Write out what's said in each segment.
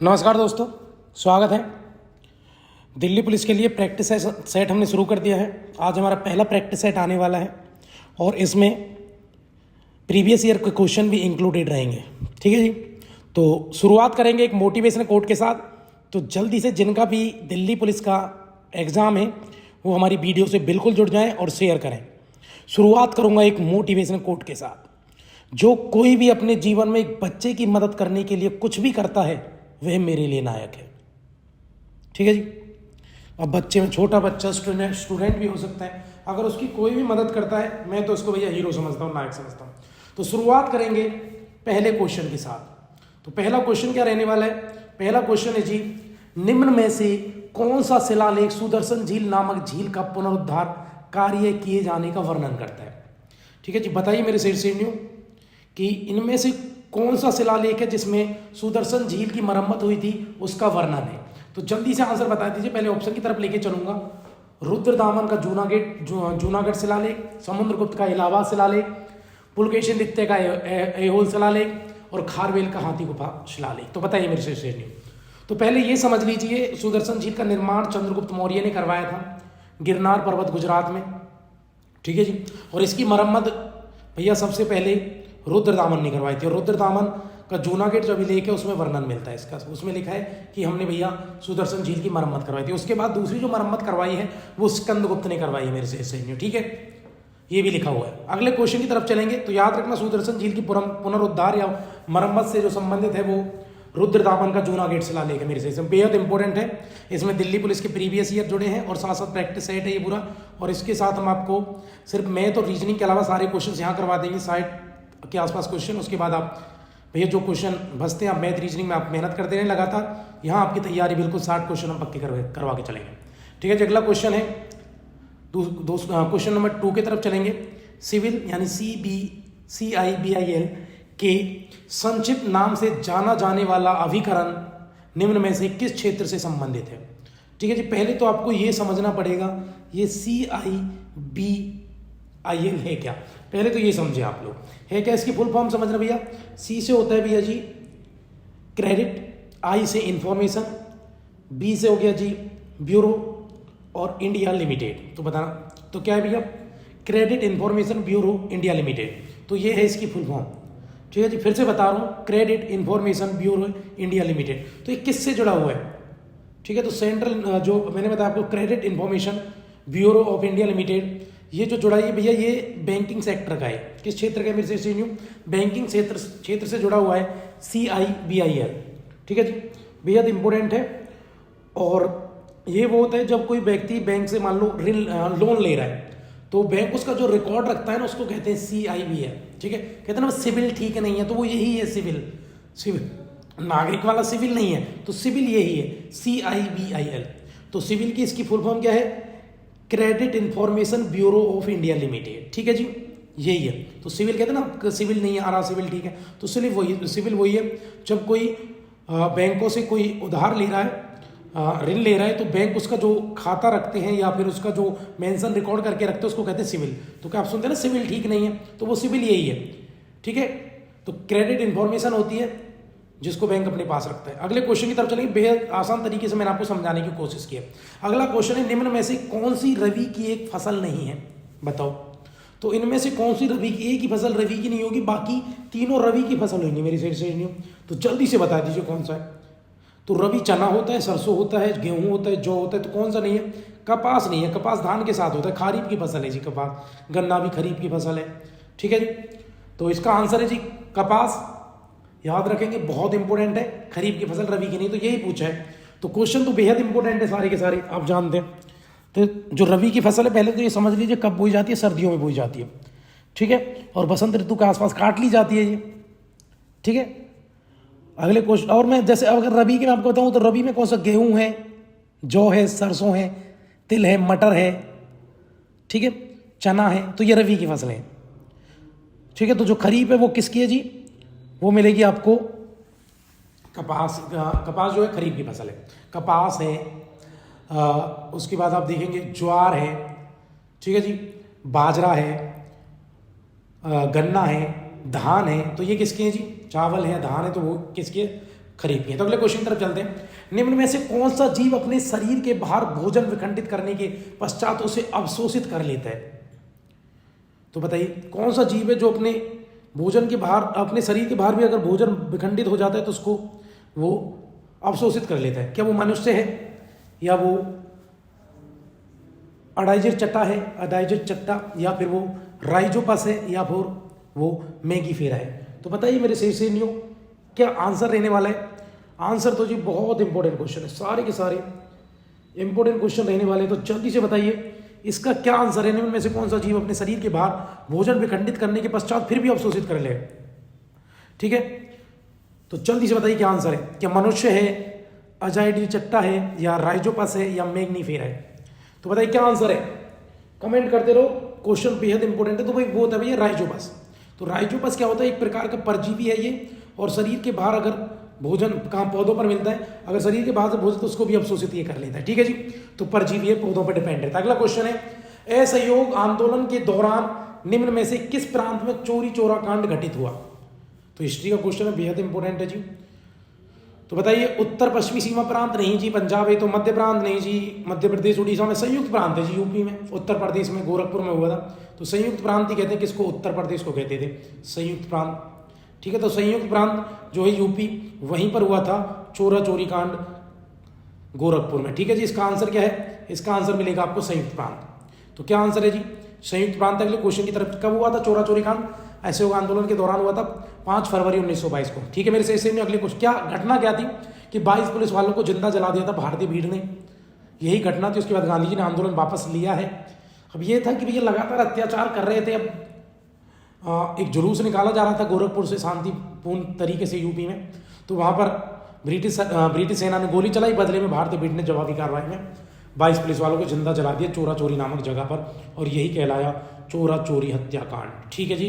नमस्कार दोस्तों, स्वागत है। दिल्ली पुलिस के लिए प्रैक्टिस सेट हमने शुरू कर दिया है। आज हमारा पहला प्रैक्टिस सेट आने वाला है और इसमें प्रीवियस ईयर के क्वेश्चन भी इंक्लूडेड रहेंगे। ठीक है जी। तो शुरुआत करेंगे एक मोटिवेशनल कोट के साथ। तो जल्दी से जिनका भी दिल्ली पुलिस का एग्ज़ाम है वो हमारी वीडियो से बिल्कुल जुड़ जाएं और शेयर करें। शुरुआत करूंगा एक मोटिवेशनल कोट के साथ। जो कोई भी अपने जीवन में एक बच्चे की मदद करने के लिए कुछ भी करता है वह मेरे लिए नायक है। ठीक है जी। अब बच्चे में छोटा बच्चा स्टूडेंट भी हो सकता है, अगर उसकी कोई भी मदद करता है मैं तो उसको भैया हीरो समझता हूँ, नायक समझता हूँ। तो शुरुआत करेंगे पहले क्वेश्चन के साथ। तो पहला क्वेश्चन क्या रहने वाला है? पहला क्वेश्चन है जी, निम्न में से कौन सा शिलालेख सुदर्शन झील नामक झील का पुनरुद्धार कार्य किए जाने का वर्णन करता है? ठीक है जी, बताइए मेरे शेरनियों कि इनमें से कौन सा शिलालेख है जिसमें सुदर्शन झील की मरम्मत हुई थी, उसका वर्णन है। तो जल्दी से आंसर बता दीजिए। पहले ऑप्शन की तरफ लेके चलूंगा। रुद्रदामन का जूनागढ़ शिलालेख, समुद्रगुप्त का इलाहाबाद शिलालेख, पुलकेशिन द्वितीय का ऐहोल शिलालेख और खारवेल का हाथी गुफा शिलालेख। तो बताइए मेरे शेरनियों। तो पहले ये समझ लीजिए, सुदर्शन झील का निर्माण चंद्रगुप्त मौर्य ने करवाया था गिरनार पर्वत गुजरात में। ठीक है जी। और इसकी मरम्मत भैया सबसे पहले रुद्रदामन ने करवाई थी। और रुद्रदामन का जूनागढ़ जो अभिलेख है उसमें वर्णन मिलता है इसका। उसमें लिखा है कि हमने भैया सुदर्शन झील की मरम्मत करवाई थी। उसके बाद दूसरी जो मरम्मत करवाई है वो स्कंदगुप्त ने करवाई है मेरे से। ठीक है, ये भी लिखा हुआ है। अगले क्वेश्चन की तरफ चलेंगे। तो याद रखना, सुदर्शन झील की पुनरुद्धार या मरम्मत से जो संबंधित है वो रुद्रदामन का जूनागढ़ शिलालेख है मेरे से। बेहद इंपॉर्टेंट है। इसमें दिल्ली पुलिस के प्रीवियस ईयर जुड़े हैं और साथ साथ प्रैक्टिस सेट है ये पूरा। और इसके साथ हम आपको सिर्फ मैथ और रीजनिंग के अलावा सारे क्वेश्चन यहाँ करवा देंगे, 60 के आसपास क्वेश्चन। उसके बाद आप भैया जो क्वेश्चन बचते हैं आप मैथ रीजनिंग में आप मेहनत करते रहें लगातार। यहाँ आपकी तैयारी बिल्कुल 60 क्वेश्चन हम पक्के करवा के चलेंगे। ठीक है जी। अगला क्वेश्चन है क्वेश्चन नंबर 2 की तरफ चलेंगे। सिविल यानी CIBIL के संक्षिप्त नाम से जाना जाने वाला अभिकरण निम्न में से किस क्षेत्र से संबंधित है? ठीक है जी। पहले तो आपको ये समझना पड़ेगा ये CIBIL है क्या। पहले तो ये समझे आप लोग, है क्या इसकी फुल फॉर्म समझना भैया। C से होता है भैया जी क्रेडिट, I से इंफॉर्मेशन, B से हो गया जी ब्यूरो और इंडिया लिमिटेड। तो बताना तो क्या है भैया, credit information bureau India limited. तो ये है इसकी फुल फॉर्म। ठीक है जी। फिर से बता रहा हूँ, credit information bureau India limited. तो ये किससे जुड़ा हुआ है? ठीक है। तो सेंट्रल जो मैंने बताया आपको credit information bureau of India limited, ये जो जुड़ा है भैया ये बैंकिंग सेक्टर का है। किस क्षेत्र का है मेरे से? बैंकिंग क्षेत्र से जुड़ा हुआ है CIBIL। ठीक है जी। बेहद इंपॉर्टेंट है। और ये वो होता है जब कोई व्यक्ति बैंक से मान लो लोन ले रहा है तो बैंक उसका जो रिकॉर्ड रखता है ना उसको कहते हैं CIBIL। ठीक है। कहते हैं ना सिविल ठीक नहीं है, तो वो यही है सिविल नागरिक वाला सिविल नहीं है, तो सिविल यही है CIBIL। तो सिविल की इसकी फुल फॉर्म क्या है? Credit information bureau of India limited. ठीक है जी, यही है। तो सिविल कहते हैं ना, सिविल नहीं आ रहा सिविल ठीक है, तो सिविल वही है। जब कोई बैंकों से कोई उधार ले रहा है, ऋण ले रहा है, तो बैंक उसका जो खाता रखते हैं या फिर उसका जो मेंशन रिकॉर्ड करके रखते हैं उसको कहते हैं सिविल। तो क्या आप सुनते हैं ना सिविल ठीक नहीं है, तो वो सिविल यही है। ठीक है। तो क्रेडिट इंफॉर्मेशन होती है जिसको बैंक अपने पास रखता है। अगले क्वेश्चन की तरफ चलेंगे। बेहद आसान तरीके से मैंने आपको समझाने की कोशिश की है। अगला क्वेश्चन है, निम्न में से कौन सी रवि की एक फसल नहीं है? बताओ। तो इनमें से कौन सी रवि की, एक ही फसल रवि की नहीं होगी, बाकी तीनों रवि की फसल होंगी मेरी शेरनियों। तो जल्दी से बता दीजिए कौन सा है। तो रवि चना होता है, सरसों होता है, गेहूं होता है, जौ होता है। तो कौन सा नहीं है? कपास नहीं है। कपास धान के साथ होता है, खरीफ की फसल है जी कपास। गन्ना भी खरीफ की फसल है। ठीक है जी। तो इसका आंसर है जी कपास। याद रखेंगे, बहुत इंपॉर्टेंट है। खरीफ की फसल रवि की नहीं, तो यही पूछा है। तो क्वेश्चन तो बेहद इंपॉर्टेंट है सारे के सारे, आप जानते हैं। तो जो रवि की फसल है पहले तो ये समझ लीजिए कब बोई जाती है, सर्दियों में बोई जाती है। ठीक है। और बसंत ऋतु के आसपास काट ली जाती है ये। ठीक है। अगले क्वेश्चन, और मैं जैसे अगर रबी के मैं आपको बताऊं तो रबी में कौन सा? गेहूं है, जौ है, सरसों है, तिल है, मटर है, ठीक है, चना है। तो ये रबी की फसलें। ठीक है। तो जो खरीफ है वो किसकी है जी? वो मिलेगी आपको कपास। कपास जो है खरीफ की फसल है, कपास है। उसके बाद आप देखेंगे ज्वार है। ठीक है जी। बाजरा है, गन्ना है, धान है। तो ये किसके हैं जी? चावल है, धान है, तो वो किसके? खरीदती हैं। तो अगले क्वेश्चन की तरफ चलते हैं। निम्न में से कौन सा जीव अपने शरीर के बाहर भोजन विखंडित करने के पश्चात उसे अवशोषित कर लेता है? तो बताइए कौन सा जीव है जो अपने भोजन के बाहर, अपने शरीर के बाहर भी अगर भोजन विखंडित हो जाता है तो उसको वो अवशोषित कर लेता है? क्या वो मनुष्य है, या वो अडाइजर चट्टा है, अडाइजर चट्टा, या फिर वो राइजोपस है, या फिर वो मैंगीफेरा है? तो बताइए मेरे सहयोगियों क्या आंसर रहने वाला है? आंसर तो जी बहुत इंपॉर्टेंट क्वेश्चन है, सारे के सारे इंपॉर्टेंट क्वेश्चन रहने वाले हैं। तो जल्दी से बताइए इसका क्या आंसर है? निम्न में से कौन सा जीव अपने शरीर के बाहर भोजन विखंडित करने के पश्चात फिर भी अवशोषित कर ले? ठीक है, तो जल्दी से बताइए क्या आंसर है? क्या मनुष्य है, अजाइडी चट्टा है, या राइजोपस है, या मैग्नीफेरा है? तो बताइए क्या आंसर है? कमेंट करते रहो, क्वेश्चन बेहद इंपॉर्टेंट है। तो भाई वो होता है भैया राइजोपस। तो राइजोपस क्या होता है? एक प्रकार का परजीवी है ये, और शरीर के बाहर अगर भोजन कहाँ पौधों पर मिलता है, अगर शरीर के बाहर से भोजन तो उसको भी अवशोषित ये कर लेता है। ठीक है जी, तो परजीवी है, पौधों पर डिपेंड रहता है। अगला क्वेश्चन है, असहयोग आंदोलन के दौरान निम्न में से किस प्रांत में चोरी चोरा कांड घटित हुआ? तो हिस्ट्री का क्वेश्चन है, बेहद इंपॉर्टेंट है जी। तो बताइए उत्तर पश्चिमी सीमा प्रांत नहीं जी, पंजाब है। तो मध्य प्रांत नहीं जी, मध्य प्रदेश उड़ीसा में। संयुक्त प्रांत है जी, यूपी में, उत्तर प्रदेश में, गोरखपुर में हुआ था। तो संयुक्त प्रांत ही कहते हैं किसको? उत्तर प्रदेश को कहते थे संयुक्त प्रांत। ठीक है, तो संयुक्त प्रांत जो है यूपी, वहीं पर हुआ था चोरा चोरी कांड, गोरखपुर में। ठीक है जी, इसका आंसर क्या है? इसका आंसर मिलेगा आपको संयुक्त प्रांत। तो क्या आंसर है जी? संयुक्त प्रांत। अगले क्वेश्चन की तरफ, कब हुआ था चोरा चोरी कांड? असहयोग आंदोलन के दौरान हुआ था 5 फरवरी 1922 को। ठीक है मेरे से में अगले कुछ क्या घटना क्या थी कि 22 पुलिस वालों को जिंदा जला दिया था भारतीय भीड़ ने, यही घटना थी। उसके बाद गांधी जी ने आंदोलन वापस लिया है। अब ये था कि भैया लगातार अत्याचार कर रहे थे। अब एक जुलूस निकाला जा रहा था गोरखपुर से शांतिपूर्ण तरीके से यूपी में, तो वहां पर ब्रिटिश सेना ने गोली चलाई, बदले में भारतीय भीड़ ने जवाबी कार्रवाई में 22 पुलिस वालों को जिंदा जला दिया चोरा चोरी नामक जगह पर, और यही कहलाया चोरा चोरी हत्याकांड। ठीक है जी,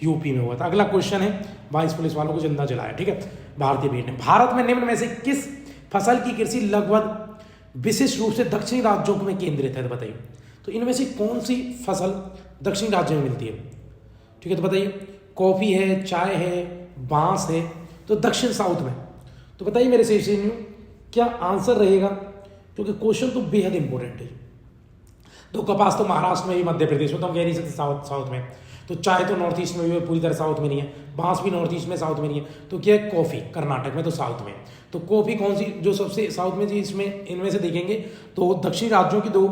यूपी में हुआ था। अगला क्वेश्चन है, 22 पुलिस वालों को जिंदा जलाया, ठीक है, भारतीय भीड़ ने। भारत में निम्न में से किस फसल की कृषि लगभग विशिष्ट रूप से दक्षिणी राज्यों में केंद्रित है? बताइए, तो इनमें से कौन सी फसल दक्षिणी राज्यों में मिलती है? ठीक है, तो बताइए, कॉफी है, चाय है, बांस है, तो दक्षिण साउथ में। तो बताइए मेरे से क्या आंसर रहेगा, क्योंकि क्वेश्चन तो बेहद इंपॉर्टेंट है। तो कपास तो महाराष्ट्र में भी, मध्य प्रदेश में, तो हम कह नहीं सकते साउथ में। तो चाय तो नॉर्थ ईस्ट में भी पूरी तरह साउथ में नहीं है, बांस भी नॉर्थ ईस्ट में साउथ में नहीं है। तो क्या है? कॉफी कर्नाटक में, तो साउथ में। तो कॉफी कौन सी जो सबसे साउथ में जी? इसमें इनमें से देखेंगे तो दक्षिणी राज्यों की 2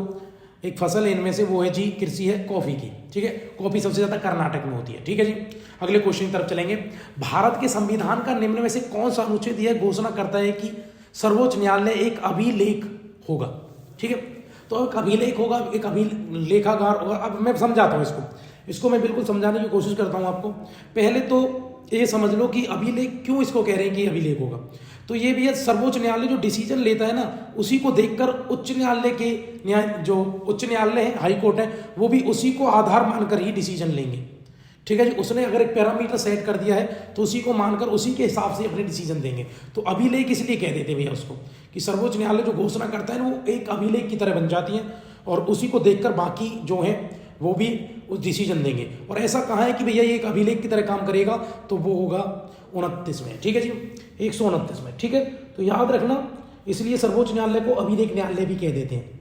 एक फसल है इनमें से, वो है जी कृषि है कॉफी की। ठीक है, कॉफी सबसे ज्यादा कर्नाटक में होती है। ठीक है जी, अगले क्वेश्चन की तरफ चलेंगे। भारत के संविधान का निम्न में से कौन सा अनुच्छेद यह घोषणा करता है कि सर्वोच्च न्यायालय एक अभिलेख होगा? ठीक है, तो एक अभिलेख होगा, एक अभिलेखागार होगा। अब मैं समझाता हूँ इसको मैं बिल्कुल समझाने की कोशिश करता हूँ आपको। पहले तो ये समझ लो कि अभिलेख क्यों इसको कह रहे हैं कि अभिलेख होगा। तो ये भी है, सर्वोच्च न्यायालय जो डिसीजन लेता है ना, उसी को देखकर उच्च न्यायालय के जो उच्च न्यायालय है, हाई कोर्ट है, वो भी उसी को आधार मानकर ही डिसीजन लेंगे। ठीक है जी, उसने अगर एक पैरामीटर सेट कर दिया है तो उसी को मानकर उसी के हिसाब से अपने डिसीजन देंगे। तो अभिलेख इसलिए कह देते भैया उसको कि सर्वोच्च न्यायालय जो घोषणा करता है ना, वो एक अभिलेख की तरह बन जाती है, और उसी को देखकर बाकी जो है वो भी उस डिसीजन देंगे। और ऐसा कहा है कि भैया ये एक अभिलेख की तरह काम करेगा, तो वो होगा 29 में। ठीक है जी, 129 में। ठीक है, तो याद रखना, इसलिए सर्वोच्च न्यायालय को अभिलेख न्यायालय भी कह देते हैं।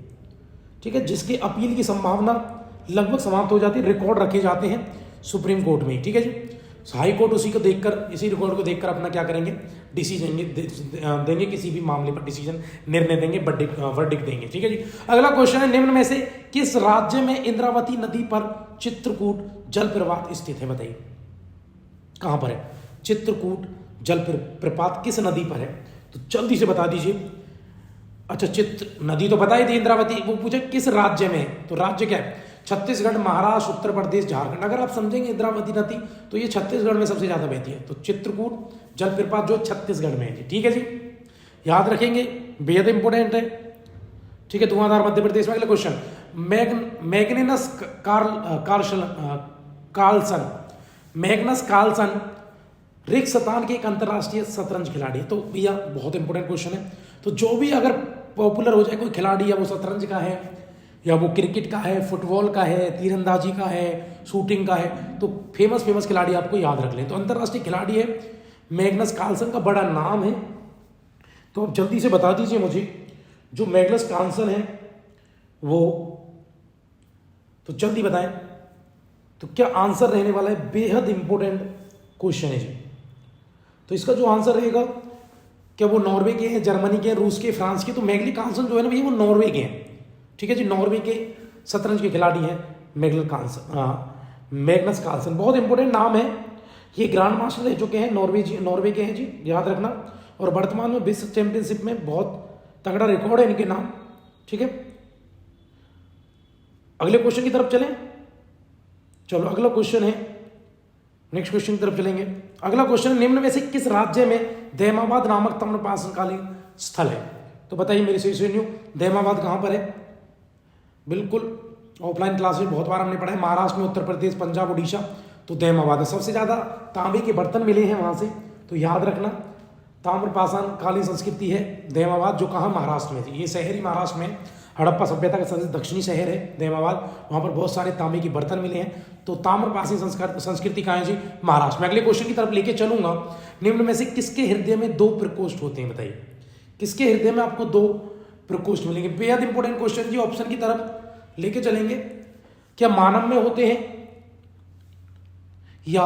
ठीक है, जिसके अपील की संभावना लगभग समाप्त हो जाती है, रिकॉर्ड रखे जाते हैं सुप्रीम कोर्ट में। ठीक है जी, हाई कोर्ट उसी को देखकर, इसी रिकॉर्ड को देखकर अपना क्या करेंगे, डिसीजन देंगे, किसी भी मामले पर डिसीजन, निर्णय देंगे, वर्डिक्ट देंगे। ठीक है जी, अगला क्वेश्चन है, निम्न में से किस राज्य में इंद्रावती नदी पर चित्रकूट जलप्रपात स्थित है? बताइए कहां पर है चित्रकूट जलप्रपात, किस नदी पर है? तो जल्दी से बता दीजिए। अच्छा, चित्र नदी तो बता ही थी, इंद्रावती। वो पूछे किस राज्य में है, तो राज्य क्या है? छत्तीसगढ़, महाराष्ट्र, उत्तर प्रदेश, झारखंड। अगर आप समझेंगे इंद्रावती नदी तो ये छत्तीसगढ़ में सबसे ज्यादा बहती है। तो चित्रकूट जलप्रपात जो छत्तीसगढ़ में है जी। ठीक है जी, याद रखेंगे, बेहद इंपोर्टेंट है। ठीक है, धुआंधार मध्य प्रदेश में। अगला क्वेश्चन, मैग्नस कार्लसन रिक्सतान के एक अंतरराष्ट्रीय शतरंज खिलाड़ी है। तो भैया बहुत इंपॉर्टेंट क्वेश्चन है। तो जो भी अगर पॉपुलर हो जाए कोई खिलाड़ी, या वो शतरंज का है, या वो क्रिकेट का है, फुटबॉल का है, तीरंदाजी का है, शूटिंग का है, तो फेमस खिलाड़ी आपको याद रख लें। तो अंतरराष्ट्रीय खिलाड़ी है मैग्नस कार्लसन का बड़ा नाम है तो अब जल्दी से बता दीजिए मुझे जो मैग्नस का आंसर है वो, तो जल्दी बताएं। तो क्या आंसर रहने वाला है, बेहद इंपॉर्टेंट क्वेश्चन है जी। तो इसका जो आंसर रहेगा, क्या वो नॉर्वे के हैं, जर्मनी के हैं, रूस के, फ्रांस के? तो मैग्नस कार्लसन जो है ना भैया वो नॉर्वे के हैं। ठीक है जी, नॉर्वे के शतरंज के खिलाड़ी हैं मैग्नस कार्लसन। हाँ, मैग्नस कार्लसन बहुत इंपॉर्टेंट नाम है। ये ग्रैंड मास्टर रह चुके हैं, नॉर्वे के हैं जी, याद रखना। और वर्तमान में विश्व चैंपियनशिप में बहुत तगड़ा रिकॉर्ड है इनके नाम। ठीक है, अगले क्वेश्चन की तरफ चलें। चलो अगला क्वेश्चन है, नेक्स्ट क्वेश्चन की तरफ चलेंगे। अगला क्वेश्चन, निम्न में से किस राज्य में दैमाबाद नामक ताम्रपाषाणकालीन स्थल है? तो बताइए मेरे से सुनियो, दैमाबाद कहां पर है? बिल्कुल ऑफलाइन क्लास में बहुत बार हमने पढ़ा है, महाराष्ट्र में, उत्तर प्रदेश, पंजाब, उड़ीसा। तो दैमाबाद है। सबसे ज्यादा तांबे के बर्तन मिले हैं वहां से, तो याद रखना ताम्रपाषाणकालीन संस्कृति है दैमाबाद, जो कहाँ, महाराष्ट्र में थी। ये शहरी महाराष्ट्र में, हड़प्पा सभ्यता का सबसे दक्षिणी शहर है दैमाबाद, वहां पर बहुत सारे तांबे के बर्तन मिले हैं। तो ताम्रपाषाण संस्कृति कहाँ है जी? महाराष्ट्र में। अगले क्वेश्चन की तरफ लेके चलूंगा। निम्न में से किसके हृदय में 2 प्रकोष्ठ होते हैं? बताइए किसके हृदय में आपको 2 प्रकोष्ठ मिलेंगे? बेहद इंपॉर्टेंट क्वेश्चन जी, ऑप्शन की तरफ लेके चलेंगे। क्या मानव में होते हैं, या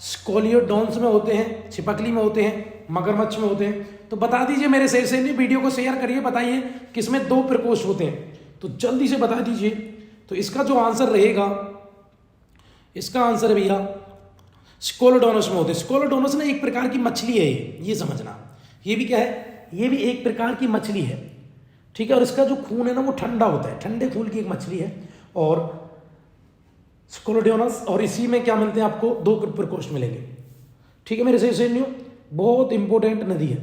स्कोलियोडोन्स में होते हैं, छिपकली में होते हैं, मगरमच्छ में होते हैं? तो बता दीजिए मेरे से वीडियो को शेयर करिए, बताइए किसमें 2 प्रकोष्ठ होते हैं, तो जल्दी से बता दीजिए। तो इसका जो आंसर रहेगा, इसका आंसर है भैया स्कोलोडोनस में होते हैं। स्कोलोडोनस ना एक प्रकार की मछली है, ये समझना। ये भी क्या है? ये भी एक प्रकार की मछली है। ठीक है, और इसका जो खून है ना वो ठंडा होता है, ठंडे खून की एक मछली है। और स्कोलोडोनस, और इसी में क्या मिलते हैं आपको? 2 प्रकोष्ठ मिलेंगे। ठीक है मेरे से बहुत इंपॉर्टेंट नदी है।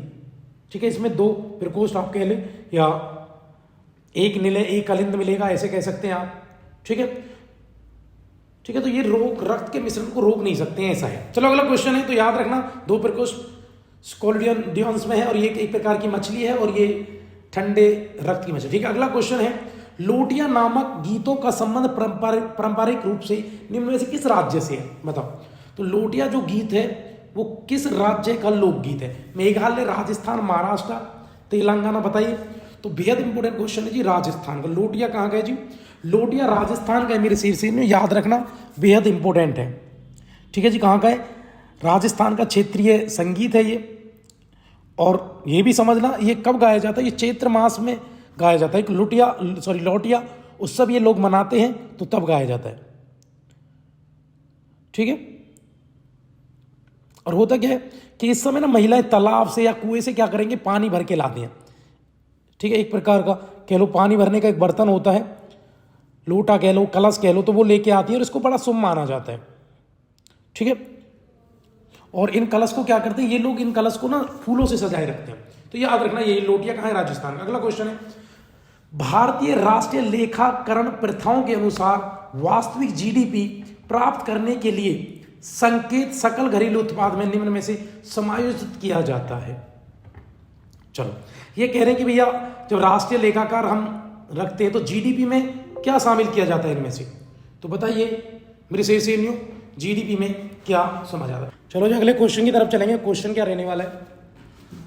ठीक है, इसमें 2 प्रकोष्ठ आप कह लें, या एक नीले एक कलिंद मिलेगा, ऐसे कह सकते हैं आप। ठीक है, ठीक है, तो ये रक्त के मिश्रण को रोक नहीं सकते हैं, ऐसा है। चलो अगला क्वेश्चन है, तो याद रखना 2 प्रकोष्ठ स्कोलोडोनस में है, और ये एक प्रकार की मछली है, और ये ठंडे रक्त की मछली। ठीक है, अगला क्वेश्चन है, लोटिया नामक गीतों का संबंध पारंपरिक रूप से निम्न में से किस राज्य से है? बताओ। तो लोटिया जो गीत है वो किस राज्य का लोकगीत है? मेघालय, राजस्थान, महाराष्ट्र, तेलंगाना? बताइए। तो बेहद इंपॉर्टेंट क्वेश्चन है जी, राजस्थान का। लोटिया कहाँ गए जी? लोटिया राजस्थान का है मेरे शीर्षक में, याद रखना, बेहद इंपॉर्टेंट है। ठीक है जी, कहाँ का है? राजस्थान का क्षेत्रीय संगीत है ये। और ये भी समझना, ये कब गाया जाता है? ये चैत्र मास में गाया जाता है। लोटिया उत्सव ये लोग मनाते हैं, तो तब गाया जाता है। ठीक है, और होता क्या है कि इस समय ना महिलाएं तालाब से या कुएं से क्या करेंगे? पानी भर के लाती हैं। ठीक है, एक प्रकार का कह लो पानी भरने का एक बर्तन होता है, लोटा कह लो, कलश कह लो, तो वो लेके आती है, और इसको बड़ा शुभ माना जाता है। ठीक है, और इन कलश को क्या करते हैं ये लोग? इन कलश को ना फूलों से सजाए रखते हैं। तो याद रखना, ये लोटिया कहाँ है? राजस्थान का। अगला क्वेश्चन है, भारतीय राष्ट्रीय लेखाकरण प्रथाओं के अनुसार वास्तविक जीडीपी प्राप्त करने के लिए संकेत सकल घरेलू उत्पाद में निम्न में से समायोजित किया जाता है। चलो, ये कह रहे हैं कि भैया जब राष्ट्रीय लेखाकार हम रखते हैं तो जीडीपी में क्या शामिल किया जाता है इनमें से? तो बताइए मेरे से न्यू, जीडीपी में क्या समझ आता है? चलो जी अगले क्वेश्चन की तरफ चलेंगे। क्वेश्चन क्या रहने वाला है?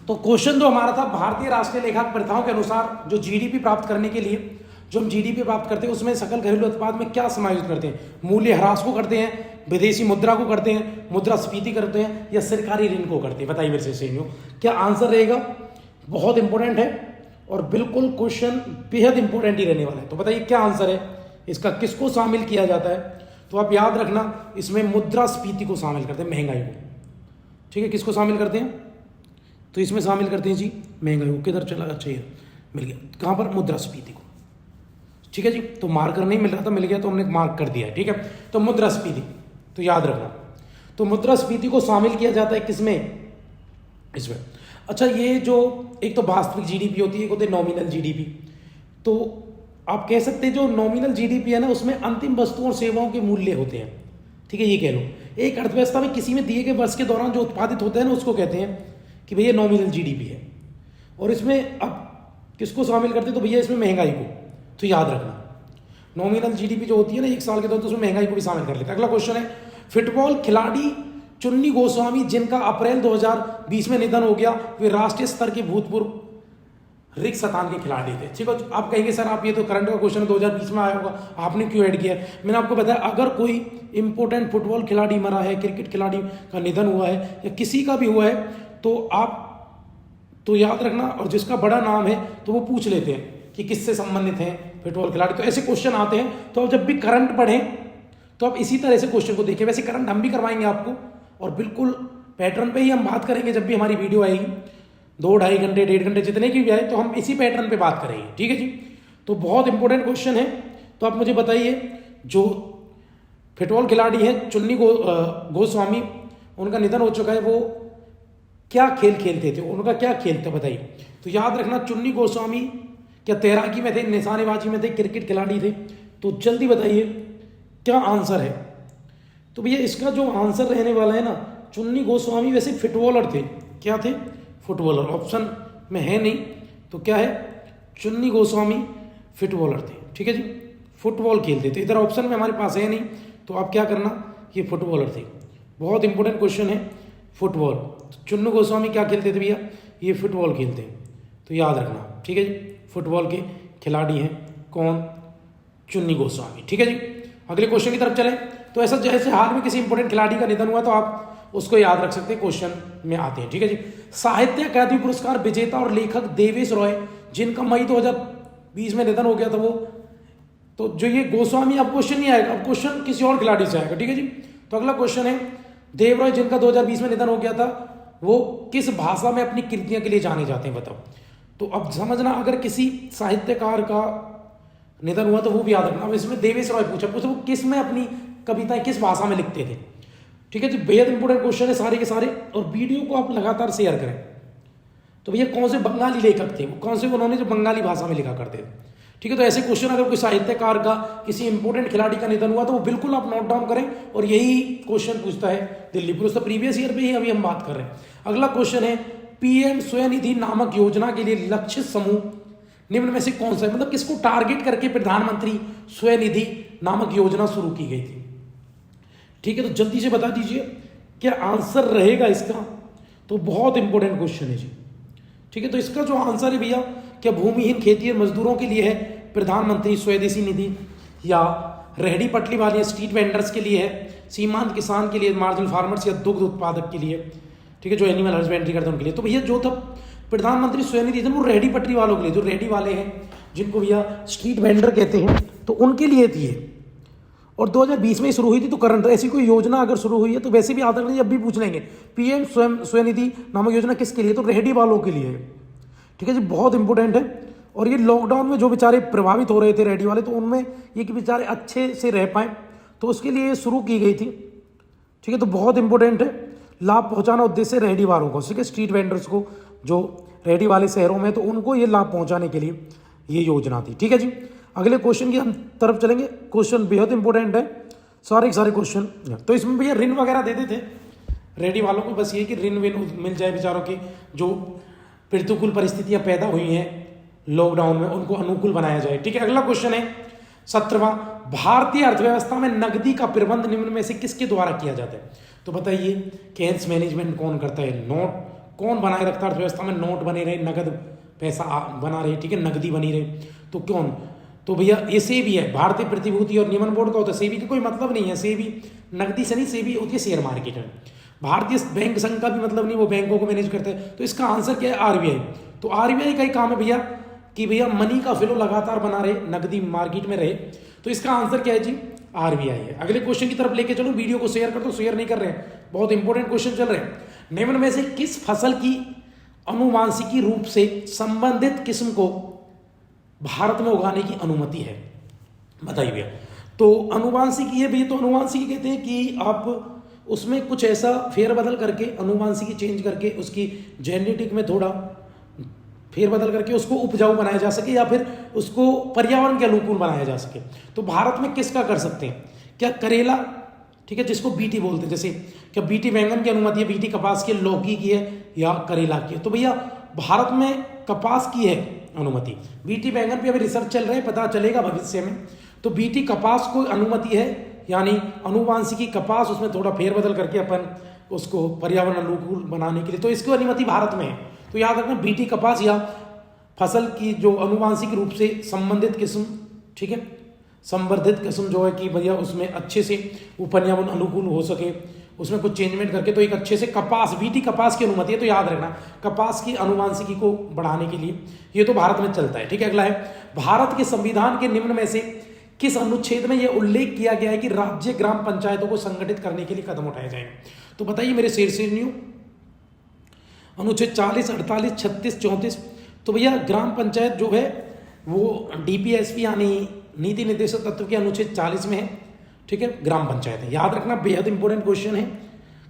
तो क्वेश्चन जो हमारा था, भारतीय राष्ट्रीय लेखाक प्रथाओं के अनुसार जो जीडीपी प्राप्त करने के लिए जो हम जीडीपी प्राप्त करते हैं उसमें सकल घरेलू उत्पाद में क्या समायोजित करते हैं? मूल्य ह्रास को करते हैं, विदेशी मुद्रा को करते हैं, मुद्रास्फीति करते हैं, या सरकारी ऋण को करते हैं? बताइए मेरे से क्या आंसर रहेगा? बहुत इंपॉर्टेंट है और बिल्कुल क्वेश्चन बेहद इंपॉर्टेंट ही रहने वाला है। तो बताइए क्या आंसर है इसका, किसको शामिल किया जाता है? तो आप याद रखना, इसमें मुद्रास्फीति को शामिल करते हैं, महंगाई को। ठीक है, किसको शामिल करते हैं? तो इसमें शामिल करते हैं जी महंगाई को। किधर चला? अच्छा ये मिल गया, कहाँ पर? मुद्रास्फीति को। ठीक है जी, तो मार्कर नहीं मिल रहा था, मिल गया तो हमने मार्क कर दिया है। ठीक है, तो मुद्रास्फीति, तो याद रखना, तो मुद्रास्फीति को शामिल किया जाता है किसमें? इसमें। अच्छा, ये जो एक तो वास्तविक जीडीपी होती है, एक होती है नॉमिनल जीडीपी। तो आप कह सकते हैं जो नॉमिनल जीडीपी है ना, उसमें अंतिम वस्तुओं और सेवाओं के मूल्य होते हैं। ठीक है, ये कह लो एक अर्थव्यवस्था में किसी में दिए गए वर्ष के दौरान जो उत्पादित होते हैं ना, उसको कहते हैं कि भैया नॉमिनल जीडीपी है। और इसमें अब किसको शामिल करते हैं? तो भैया इसमें महंगाई को। तो याद रखना, नॉमिनल जीडीपी जो होती है ना एक साल के दौरान, तो उसमें महंगाई को भी शामिल कर लेते हैं। अगला क्वेश्चन है, फुटबॉल खिलाड़ी चुन्नी गोस्वामी जिनका अप्रैल 2020 में निधन हो गया, वे राष्ट्रीय स्तर के भूतपूर्व रिक सतान के खिलाड़ी थे। ठीक है, आप कहेंगे सर आप ये तो करंट का क्वेश्चन 2020 में आया होगा, आपने क्यों ऐड किया है? मैंने आपको बताया अगर कोई इंपॉर्टेंट फुटबॉल खिलाड़ी मरा है, क्रिकेट खिलाड़ी का निधन हुआ है या किसी का भी हुआ है तो आप तो याद रखना, और जिसका बड़ा नाम है तो वो पूछ लेते हैं कि किससे संबंधित हैं फुटबॉल खिलाड़ी, तो ऐसे क्वेश्चन आते हैं। तो आप जब भी करंट पढ़ें तो आप इसी तरह से क्वेश्चन को देखें। वैसे करंट हम भी करवाएंगे आपको, और बिल्कुल पैटर्न पे ही हम बात करेंगे। जब भी हमारी वीडियो आएगी 2-2.5 घंटे 1.5 घंटे जितने की भी आए तो हम इसी पैटर्न पे बात करेंगे। ठीक है जी, तो बहुत इंपॉर्टेंट क्वेश्चन है। तो आप मुझे बताइए, जो फुटबॉल खिलाड़ी हैं चुन्नी गोस्वामी, उनका निधन हो चुका है, वो क्या खेल खेलते थे, उनका क्या खेल था बताइए? तो याद रखना, चुन्नी गोस्वामी क्या तैराकी में थे, निशानेबाजी में थे, क्रिकेट खिलाड़ी थे? तो जल्दी बताइए क्या आंसर है। तो भैया इसका जो आंसर रहने वाला है ना, चुन्नी गोस्वामी वैसे फुटबॉलर थे। क्या थे? फुटबॉलर। ऑप्शन में है नहीं, तो क्या है? चुन्नी गोस्वामी फुटबॉलर थे। ठीक है जी, फुटबॉल खेलते थे। इधर ऑप्शन में हमारे पास है नहीं, तो आप क्या करना, ये फुटबॉलर थे। बहुत इंपॉर्टेंट क्वेश्चन है, फुटबॉल। चुन्नी गोस्वामी क्या खेलते थे भैया? ये फुटबॉल खेलते हैं, तो याद रखना। ठीक है जी, फुटबॉल के खिलाड़ी हैं कौन? चुन्नी गोस्वामी। ठीक है जी, अगले क्वेश्चन की तरफ चलें। तो ऐसा जैसे हाल में किसी इंपॉर्टेंट खिलाड़ी का निधन हुआ तो आप उसको याद रख सकते हैं, क्वेश्चन में आते हैं। ठीक है जी, साहित्य अकादमी पुरस्कार विजेता और लेखक देवेश रॉय, जिनका मई 2020 में निधन हो गया था, वो तो जो ये गोस्वामी, अब क्वेश्चन नहीं आएगा, अब क्वेश्चन किसी और खिलाड़ी से आएगा। ठीक है जी, तो अगला क्वेश्चन है, देव रॉय जिनका 2020 में निधन हो गया था, वो किस भाषा में अपनी कृतियों के लिए जाने जाते हैं बताओ? तो अब समझना, अगर किसी साहित्यकार का निधन हुआ तो वो भी याद रखना। अब इसमें देवेश रॉय पूछा वो किस में अपनी कविताएं किस भाषा में लिखते थे? ठीक है जी, बेहद इंपॉर्टेंट क्वेश्चन है सारे के सारे, और वीडियो को आप लगातार शेयर करें। तो भैया कौन से बंगाली लेखक थे, वो कौन से उन्होंने जो बंगाली भाषा में लिखा करते थे? ठीक है, तो ऐसे क्वेश्चन अगर कोई साहित्यकार का किसी इंपॉर्टेंट खिलाड़ी का निधन हुआ तो वो बिल्कुल आप नोट डाउन करें, और यही क्वेश्चन पूछता है दिल्ली पुलिस। तो प्रीवियस ईयर पे ही अभी हम बात कर रहे हैं। अगला क्वेश्चन है, पीएम स्वनिधि नामक योजना के लिए लक्षित समूह निम्न में से कौन सा है? मतलब किसको टारगेट करके प्रधानमंत्री स्वनिधि नामक योजना शुरू की गई थी? ठीक है, तो जल्दी से बता दीजिए क्या आंसर रहेगा इसका। तो बहुत इंपॉर्टेंट क्वेश्चन है जी। ठीक है, तो इसका जो आंसर है भैया, क्या भूमिहीन खेती मजदूरों के लिए है प्रधानमंत्री स्वदेशी निधि, या रेहड़ी पटरी वाले स्ट्रीट वेंडर्स के लिए है, सीमांत किसान के लिए, मार्जिनल फार्मर्स या दुग्ध उत्पादक के लिए? ठीक है, जो एनिमल हस्बेंड्री करते हैं उनके लिए। तो भैया जो था प्रधानमंत्री स्वनिधि वो रेहड़ी पटरी वालों के लिए, जो रेहड़ी वाले हैं जिनको भैया स्ट्रीट वेंडर कहते हैं, तो उनके लिए थी ये। और 2020 में शुरू हुई थी। तो करंट ऐसी कोई योजना अगर शुरू हुई है तो वैसे भी आधा जब भी पूछ लेंगे, पीएम स्वनिधि नामक योजना किसके लिए? तो रेहड़ी वालों के लिए है। ठीक है जी, बहुत इंपॉर्टेंट है। और ये लॉकडाउन में जो बेचारे प्रभावित हो रहे थे रेहड़ी वाले, तो उनमें ये कि बेचारे अच्छे से रह पाए, तो उसके लिए शुरू की गई थी। ठीक है, तो बहुत इंपॉर्टेंट है। लाभ पहुंचाना उद्देश्य रेहड़ी वालों को, ठीक है, स्ट्रीट वेंडर्स को जो रेहड़ी वाले शहरों में, तो उनको ये लाभ पहुंचाने के लिए ये योजना थी। ठीक है जी, अगले क्वेश्चन की हम तरफ चलेंगे। क्वेश्चन बेहद इंपॉर्टेंट है, सारे के सारे क्वेश्चन। तो इसमें भैया ऋण वगैरह देते थे रेहड़ी वालों को, बस ये कि ऋण विन मिल जाए बेचारों की, जो प्रतिकूल परिस्थितियां पैदा हुई हैं लॉकडाउन में उनको अनुकूल बनाया जाए। ठीक है, अगला क्वेश्चन है 17वां, भारतीय अर्थव्यवस्था में नकदी का प्रबंध निम्न में से किसके द्वारा किया जाता है? तो बताइए, कैश मैनेजमेंट कौन करता है? नोट कौन बनाए रखता है अर्थव्यवस्था में? नोट बने रहे, नगद पैसा बना रहे, ठीक है, नकदी बनी रहे, तो कौन? तो भैया ये सेबी है, भारतीय प्रतिभूति और नियमन बोर्ड का होता है। सेबी का कोई मतलब नहीं है, सेबी नकदी से नहीं, सेबी होती है शेयर मार्केट में। भारतीय बैंक संघ का भी मतलब नहीं, वो बैंकों को मैनेज करते हैं। तो इसका आंसर क्या है? आरबीआई। तो आरबीआई का ही काम है भैया कि भैया मनी का फ्लो लगातार बना रहे, नकदी मार्केट में रहे। तो इसका आंसर क्या है जी? आरबीआई है। अगले क्वेश्चन की तरफ लेके चलो, वीडियो को शेयर कर दो, शेयर नहीं कर रहे हैं, बहुत इंपॉर्टेंट क्वेश्चन चल रहे हैं। निम्न में से किस फसल की अनुवांशिकी रूप से संबंधित किस्म को भारत में उगाने की अनुमति है? बताइए भैया। तो अनुवांशिकी है भैया, तो अनुवांशिकी कहते हैं कि आप उसमें कुछ ऐसा फेरबदल करके, अनुवांशिकी चेंज करके, उसकी जेनेटिक में थोड़ा फेरबदल करके उसको उपजाऊ बनाया जा सके, या फिर उसको पर्यावरण के अनुकूल बनाया जा सके। तो भारत में किसका कर सकते हैं? क्या करेला, ठीक है, जिसको बीटी बोलते हैं, जैसे क्या बीटी बैंगन की अनुमति है, बीटी कपास की, लौकी की है, या करेला की है? तो भैया भारत में कपास की है अनुमति। बीटी बैंगन पे अभी रिसर्च चल रहा है, पता चलेगा भविष्य में। तो बीटी कपास को अनुमति है, यानी अनुवांशिकी कपास, उसमें थोड़ा फेरबदल करके अपन उसको पर्यावरण अनुकूल बनाने के लिए, तो इसको अनुमति भारत में है। तो याद रखना, बीटी कपास या फसल की जो अनुवांशिक रूप से संबंधित किस्म, ठीक है, संवर्धित किस्म जो है कि भैया उसमें अच्छे से वो पर्यावरण अनुकूल हो सके, उसमें कुछ चेंजमेंट करके तो एक अच्छे से कपास, बीटी कपास की अनुमति है, तो याद रखना कपास की अनुवांशिकी को बढ़ाने के लिए ये तो भारत में चलता है, ठीक है। अगला है, भारत के संविधान के निम्न में से किस अनुच्छेद में यह उल्लेख किया गया है कि राज्य ग्राम पंचायतों को संगठित करने के लिए कदम उठाए जाएंगे? तो बताइए मेरे शीर्षन्यू, अनुच्छेद 40, 48, 36, 34। तो भैया ग्राम पंचायत जो है वो डीपीएसपी यानी नीति निर्देशक तत्व के अनुच्छेद 40 में है, ठीक है, ग्राम पंचायत है। याद रखना बेहद इंपॉर्टेंट क्वेश्चन है,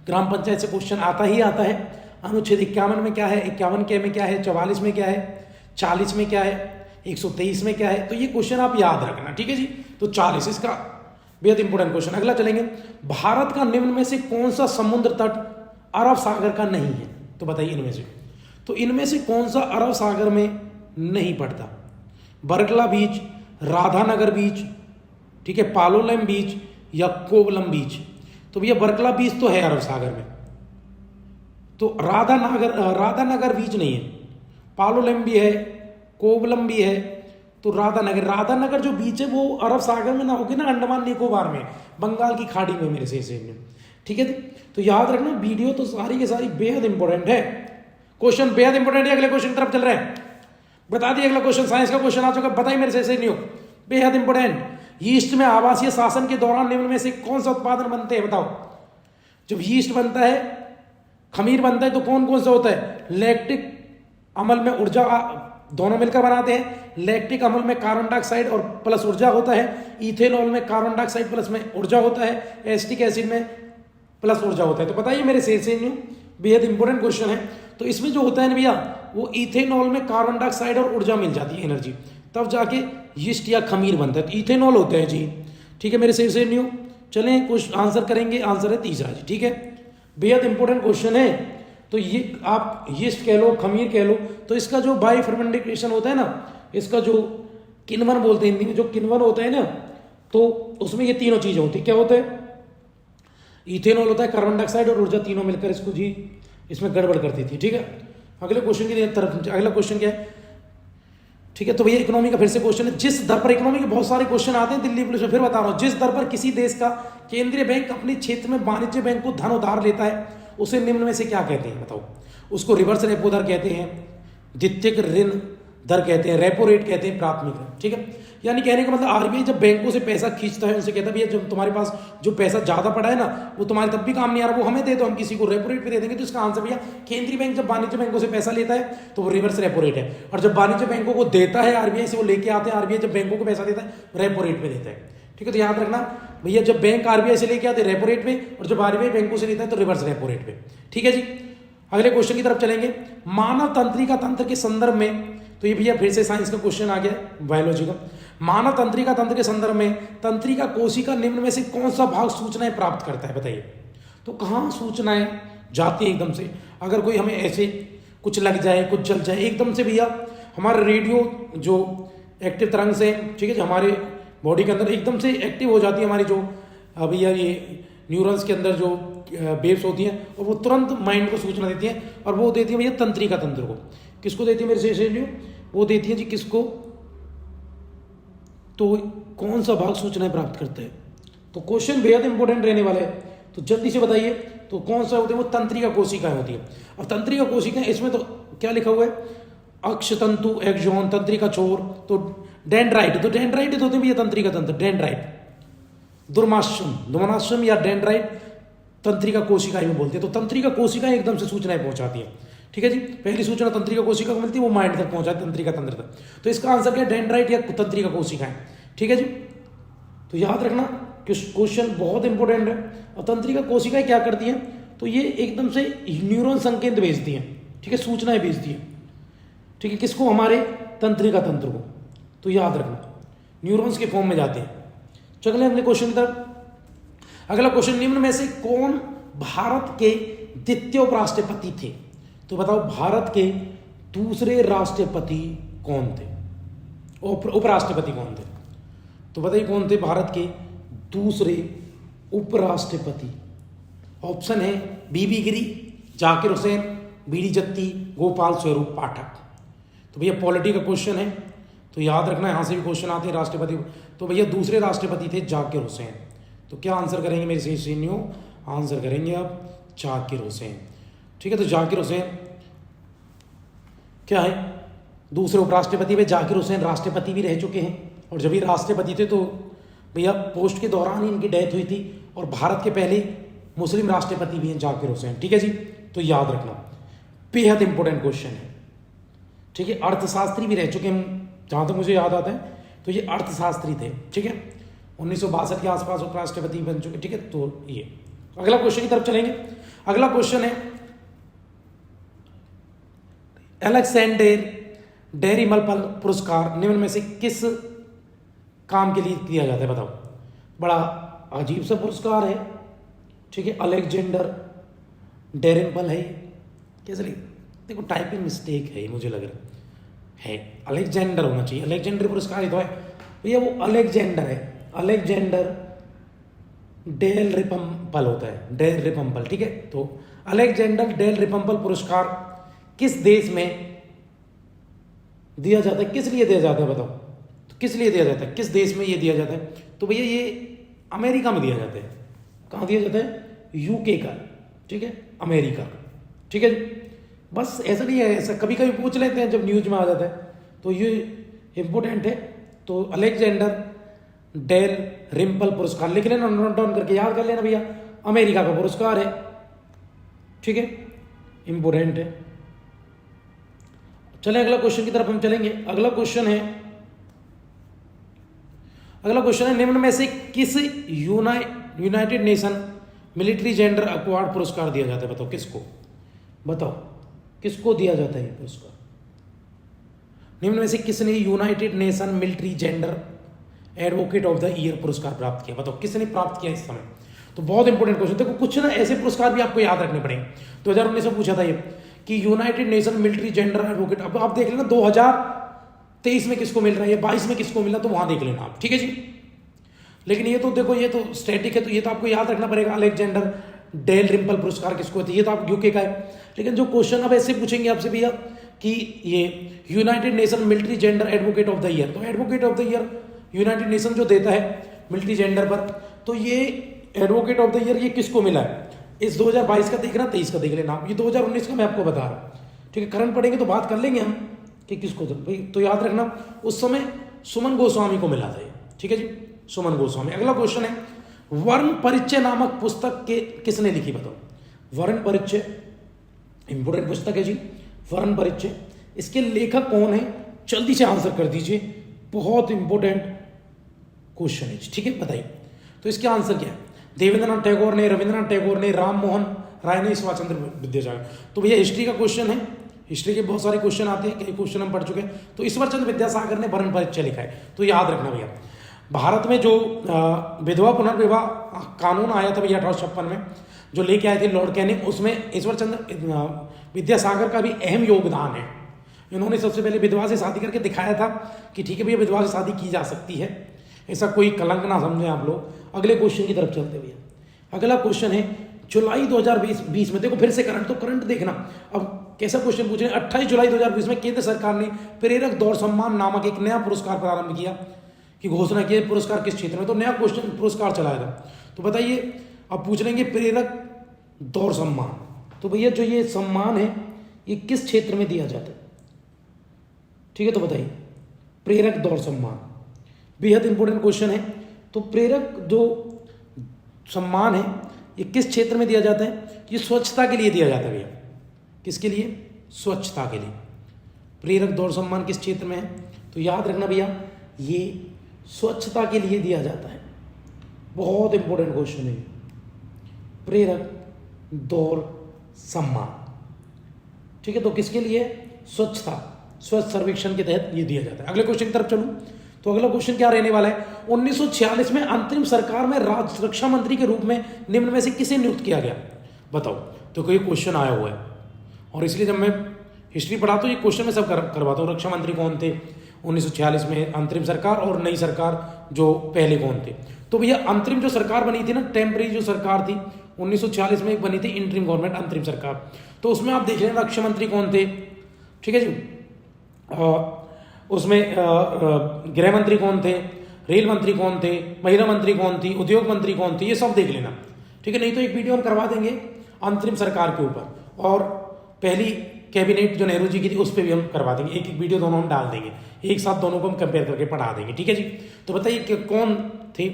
ग्राम पंचायत से क्वेश्चन आता ही आता है। अनुच्छेद 51 में क्या है, 51 के में क्या है, 44 में क्या है, 40 में क्या है, 123 में क्या है, तो ये क्वेश्चन आप याद रखना, ठीक है जी। तो 40 इसका बेहद इंपॉर्टेंट क्वेश्चन। अगला चलेंगे, भारत का निम्न में से कौन सा समुद्र तट अरब सागर का नहीं है? तो बताइए इनमें से, तो इनमें से कौन सा अरब सागर में नहीं पड़ता? बरकला बीच, राधानगर बीच, ठीक है, पालोलेम बीच या कोवलम बीच? तो भैया बरकला बीच तो है अरब सागर में, तो राधानगर बीच नहीं है, पालोलेम भी है, कोवलम भी है, तो राधानगर जो बीच है वो अरब सागर में ना होगी ना, अंडमान निकोबार में, बंगाल की खाड़ी में मेरे से में, ठीक है। तो याद रखना वीडियो तो सारी की सारी बेहद इंपॉर्टेंट है, क्वेश्चन बेहद इंपॉर्टेंट है। अगले क्वेश्चन की तरफ चल रहे हैं, बता दिए अगला क्वेश्चन, साइंस का क्वेश्चन आ चुका, बताइए मेरे से नहीं हो, बेहद इंपॉर्टेंट। यीस्ट में आवासीय शासन के दौरान निम्न में से कौन सा उत्पादन बनते हैं? बताओ। जब यीस्ट बनता है, खमीर बनता है, तो कौन कौन सा होता है? लैक्टिक अम्ल में ऊर्जा, दोनों मिलकर बनाते हैं। लैक्टिक अम्ल में कार्बन डाइऑक्साइड और प्लस ऊर्जा होता है, इथेनॉल में कार्बन डाइऑक्साइड प्लस में ऊर्जा होता है, एसिटिक एसिड में प्लस ऊर्जा होता है। तो बताइए मेरे से बेहद इंपॉर्टेंट क्वेश्चन है। तो इसमें जो होता है ना भैया, वो इथेनॉल में कार्बन डाइऑक्साइड और ऊर्जा मिल जाती है, एनर्जी, तब जाके यीस्ट या खमीर बनता है, तो इथेनॉल होता है जी, ठीक है मेरे से न्यू। चलें कुछ आंसर करेंगे, आंसर है तीसरा जी, ठीक है, बेहद इंपॉर्टेंट क्वेश्चन है। तो ये आप यीस्ट कह लो, खमीर कह लो, तो इसका जो बाई फर्मेंटेशन होता है ना, इसका जो किण्वन बोलते हैं हिंदी में, जो किण्वन होता है ना, तो उसमें ये तीनों चीजें होती है। क्या होता है? इथेनॉल होता है, कार्बन डाइऑक्साइड और ऊर्जा, तीनों मिलकर इसको जी इसमें गड़बड़ करती थी, ठीक है। अगले क्वेश्चन की तरफ, अगला क्वेश्चन क्या है, ठीक है। तो भैया इकोनॉमी का फिर से क्वेश्चन है, जिस दर पर, इकोनॉमी के बहुत सारे क्वेश्चन आते हैं दिल्ली पुलिस में, फिर बता रहा हूं, जिस दर पर किसी देश का केंद्रीय बैंक अपने क्षेत्र में वाणिज्य बैंक को धन उधार लेता है, उसे निम्न में से क्या कहते हैं? बताओ। उसको रिवर्स रेपो दर कहते हैं, द्वितीयक ऋण दर कहते हैं, रेपो रेट कहते हैं, प्राथमिक दर, ठीक है। यानी कहने का मतलब आरबीआई जब बैंकों से पैसा खींचता है, उनसे कहता है भैया जब तुम्हारे पास जो पैसा ज्यादा पड़ा है ना, वो तुम्हारे तब भी काम नहीं आ रहा, वो हमें दे दो, हम किसी को रेपो रेट पे दे देंगे। तो इसका आंसर भैया, केंद्रीय बैंक जब वाणिज्य बैंकों से पैसा लेता है तो वो रिवर्स रेपो रेट है, और जब वाणिज्य बैंकों को देता है आरबीआई से, वो लेके आते हैं, आरबीआई जब बैंकों को पैसा देता है रेपो रेट पे देता है, ठीक है। तो याद रखना भैया, जब बैंक आरबीआई से लेके आते हैं रेपो रेट पे, और जब आरबीआई बैंकों से लेता है तो रिवर्स रेपो रेट पे, ठीक है जी। अगले क्वेश्चन की तरफ चलेंगे, मानव तंत्रिका तंत्र के संदर्भ में, तो ये भैया फिर से साइंस का क्वेश्चन आ गया, बायोलॉजी का। मानव तंत्रिका तंत्र के संदर्भ में तंत्रिका कोशिका निम्न में से कौन सा भाग सूचनाएं प्राप्त करता है? बताइए। तो कहाँ सूचनाएं जाती है एकदम से? अगर कोई हमें ऐसे कुछ लग जाए, कुछ जल जाए, एकदम से भैया हमारे रेडियो जो एक्टिव तरंग से, ठीक है, जो हमारे बॉडी के अंदर एकदम से एक्टिव हो जाती है हमारी जो भैया ये न्यूरॉन्स के अंदर जो वेव्स होती हैं, और वो तुरंत माइंड को सूचना देती हैं, और वो देती है भैया तंत्रिका तंत्र को। किसको देती है मेरे से? वो देती है जी किसको? तो कौन सा भाग सूचनाएं प्राप्त करता है? तो क्वेश्चन बेहद इंपॉर्टेंट रहने वाला है, तो जल्दी से बताइए। तो कौन सा होते हैं? वो तंत्रिका कोशिकाएं होती है। अब तंत्रिका कोशिकाएं, इसमें तो क्या लिखा हुआ है? अक्षतंतु, एक्सॉन, तंत्रिका छोर, तो डेंड्राइट, तो डेंड्राइट होते हैं भैया तंत्रिका तंत्र, डेंड्राइट, दुर्माश्रम या डेंड्राइट तंत्रिका कोशिकाएं में बोलते हैं। तो तंत्रिका कोशिकाएं एकदम से सूचनाएं पहुंचाती है, ठीक है जी। पहली सूचना तंत्रिका कोशिका को मिलती है, वो माइंड तक पहुंचाती है, तंत्रिका तंत्र तक। तो इसका आंसर क्या है? डेंड्राइट या तंत्रिका कोशिकाएं, ठीक है जी। तो याद रखना कि क्वेश्चन बहुत इंपॉर्टेंट है। और तंत्रिका कोशिकाएं क्या करती हैं? तो ये एकदम से न्यूरॉन संकेत भेजती हैं, ठीक है, सूचनाएं भेजती हैं, ठीक है, किसको? हमारे तंत्रिका तंत्र को। तो याद रखना न्यूरॉन्स के फॉर्म में जाते हैं। चलिए अगले क्वेश्चन की तरफ। अगला क्वेश्चन, निम्न में से कौन भारत के द्वितीय उपराष्ट्रपति थे? तो बताओ भारत के दूसरे राष्ट्रपति कौन थे? उपराष्ट्रपति कौन थे? तो बताइए कौन थे भारत के दूसरे उपराष्ट्रपति? ऑप्शन है बीबी गिरी, जाकिर हुसैन, बीडी जत्ती, गोपाल स्वरूप पाठक। तो भैया पॉलिटी का क्वेश्चन है, तो याद रखना यहाँ से भी क्वेश्चन आते हैं राष्ट्रपति। तो भैया दूसरे राष्ट्रपति थे जाकिर हुसैन। तो क्या आंसर करेंगे मेरे से सीनियो, आंसर करेंगे आप जाकिर हुसैन। ठीक है, तो जाकिर हुसैन क्या है, दूसरे उपराष्ट्रपति में जाकिर हुसैन राष्ट्रपति भी रह चुके हैं, और जब ये राष्ट्रपति थे तो भैया पोस्ट के दौरान ही इनकी डेथ हुई थी, और भारत के पहले मुस्लिम राष्ट्रपति भी हैं जाकिर हुसैन। ठीक है जी, तो याद रखना, बेहद इंपॉर्टेंट क्वेश्चन है। ठीक है, अर्थशास्त्री भी रह चुके हैं जहाँ तक मुझे याद आता है, तो ये अर्थशास्त्री थे। ठीक है, 1962 के आसपास उपराष्ट्रपति बन चुके। ठीक है, तो ये अगला क्वेश्चन की तरफ चलेंगे। अगला क्वेश्चन है, अलेक्जेंडर डेरिमल्पल पुरस्कार निम्न में से किस काम के लिए दिया जाता है, बताओ। बड़ा अजीब सा पुरस्कार है। ठीक है, अलेक्जेंडर डेरिमल्पल है, कैसे लिख, देखो टाइपिंग मिस्टेक है मुझे लग रहा है, अलेक्जेंडर होना चाहिए, अलेक्जेंडर पुरस्कार ही तो है भैया, वो अलेक्जेंडर है, अलेक्जेंडर डेल रिपम्पल होता है, डेल रिपम्पल। ठीक है, तो अलेक्जेंडर डेल रिपम्पल पुरस्कार किस देश में दिया जाता है, किस लिए दिया जाता है बताओ, तो किस लिए दिया जाता है, किस देश में ये दिया जाता है। तो भैया ये अमेरिका में दिया जाता है। कहाँ दिया जाता है, यूके का। ठीक है, अमेरिका। ठीक है, बस ऐसा नहीं है, ऐसा कभी कभी पूछ लेते हैं जब न्यूज में आ जाता है, तो ये इंपॉर्टेंट है। तो अलेक्जेंडर डेल रिम्पल पुरस्कार लिख लेना, नोट डाउन करके याद कर लेना भैया, अमेरिका का पुरस्कार है। ठीक है, इंपॉर्टेंट है। चले अगला क्वेश्चन की तरफ हम चलेंगे। अगला क्वेश्चन है निम्न में से किस United Nation military gender award पुरस्कार दिया जाता है, बताओ किसको, बताओ किसको दिया जाता है ये पुरस्कार। निम्न में से किसने United Nation military gender advocate of the year पुरस्कार प्राप्त किया, बताओ किसने प्राप्त किया इस समय। तो बहुत इंपॉर्टेंट क्वेश्चन। देखो कुछ ना ऐसे पुरस्कार भी आपको याद रखने पड़ेंगे। 2019 में पूछा था ये कि United Nation military gender advocate, अब आप देख लेना 2023 में किसको मिल रहा है, 22 में किसको मिला, तो वहां देख लेना आप। ठीक है जी, लेकिन ये तो देखो ये तो स्टैटिक है, तो ये तो आपको याद रखना पड़ेगा। अलेक्जेंडर डेल रिम्पल पुरस्कार किसको है, ये तो आप यूके का है। लेकिन जो क्वेश्चन अब ऐसे पूछेंगे आपसे भैया कि ये United Nation military gender advocate of the year, तो advocate of the year United Nation जो देता है मिलिट्री जेंडर पर, तो ये एडवोकेट ऑफ द ईयर ये किसको मिला है, इस 2022 का देखना, 23 का देख लेना, ये 2019 का मैं आपको बता रहा हूँ। ठीक है, करंट पढ़ेंगे तो बात कर लेंगे हम कि किसको भाई, तो याद रखना उस समय सुमन गोस्वामी को मिला था ये। ठीक है जी, सुमन गोस्वामी। अगला क्वेश्चन है, वर्ण परिचय नामक पुस्तक के किसने लिखी, बताओ। वर्ण परिचय इंपोर्टेंट पुस्तक है जी, वर्ण परिचय। इसके लेखक कौन है, जल्दी से आंसर कर दीजिए, बहुत इंपॉर्टेंट क्वेश्चन है। ठीक है, बताइए। तो इसका आंसर क्या है, देवेंद्रनाथ टैगोर ने, रविंद्रनाथ टैगोर ने, राम मोहन राय ने, ईश्वर चंद्र विद्यासागर। तो भैया हिस्ट्री का क्वेश्चन है, हिस्ट्री के बहुत सारे क्वेश्चन आते हैं, कई क्वेश्चन हम पढ़ चुके हैं। तो ईश्वर चंद्र विद्यासागर ने वर्ण परिचय लिखा है। तो याद रखना भैया, भारत में जो विधवा पुनर्विवाह कानून आया था भैया 1856 में, जो लेके आए थे लॉर्ड कैनिंग, उसमें ईश्वर चंद्र विद्यासागर का भी अहम योगदान है। इन्होंने सबसे पहले विधवा से शादी करके दिखाया था कि ठीक है भैया विधवा से शादी की जा सकती है, ऐसा कोई कलंक ना समझें आप लोग। अगले क्वेश्चन की तरफ चलते भैया। अगला क्वेश्चन है, जुलाई 2020 में, देखो फिर से करंट, तो करंट देखना। अब कैसा क्वेश्चन पूछ रहे हैं, 28 जुलाई 2020 में केंद्र सरकार ने प्रेरक दौड़ सम्मान नामक एक नया पुरस्कार प्रारंभ किया, की घोषणा की। पुरस्कार किस क्षेत्र में, तो नया क्वेश्चन पुरस्कार चलाया था। तो बताइए, अब पूछ लेंगे प्रेरक दौड़ सम्मान, तो भैया जो ये सम्मान है ये किस क्षेत्र में दिया जाता है। ठीक है, तो बताइए, प्रेरक दौड़ सम्मान बेहद इंपॉर्टेंट क्वेश्चन है। तो प्रेरक जो सम्मान है ये किस क्षेत्र में दिया जाता है, ये स्वच्छता के लिए दिया जाता है भैया। किसके लिए, स्वच्छता के लिए। प्रेरक दौड़ सम्मान किस क्षेत्र में है, तो याद रखना भैया ये स्वच्छता के लिए दिया जाता है। बहुत इंपॉर्टेंट क्वेश्चन है, प्रेरक दौड़ सम्मान। ठीक है, तो किसके लिए, स्वच्छता, स्वच्छ सर्वेक्षण के तहत ये दिया जाता है। अगले क्वेश्चन की तरफ चलूं, तो अगला क्वेश्चन क्या रहने वाला है, 1946 में अंतरिम सरकार में राज्य रक्षा मंत्री के रूप में निम्न में से किसे नियुक्त किया गया, बताओ। तो कोई क्वेश्चन आया हुआ है, और इसलिए जब मैं हिस्ट्री पढ़ाता हूँ ये क्वेश्चन मैं सब करवाता हूँ। रक्षा मंत्री कौन थे 1946 में, अंतरिम सरकार, और नई सरकार जो पहले कौन थे। तो भैया अंतरिम जो सरकार बनी थी ना, टेम्परेरी जो सरकार थी 1946 में एक बनी थी इंटरिम गवर्नमेंट, अंतरिम सरकार। तो उसमें आप देख लें रक्षा मंत्री कौन थे। ठीक है जी, उसमें गृह मंत्री कौन थे, रेल मंत्री कौन थे, महिला मंत्री कौन थी, उद्योग मंत्री कौन थी, ये सब देख लेना, ठीक है। नहीं तो एक वीडियो हम करवा देंगे अंतरिम सरकार के ऊपर, और पहली कैबिनेट जो नेहरू जी की थी उस पर भी हम करवा देंगे, एक एक वीडियो दोनों हम डाल देंगे, एक साथ दोनों को हम कंपेयर करके पढ़ा देंगे, ठीक है जी। तो बताइए कि कौन थे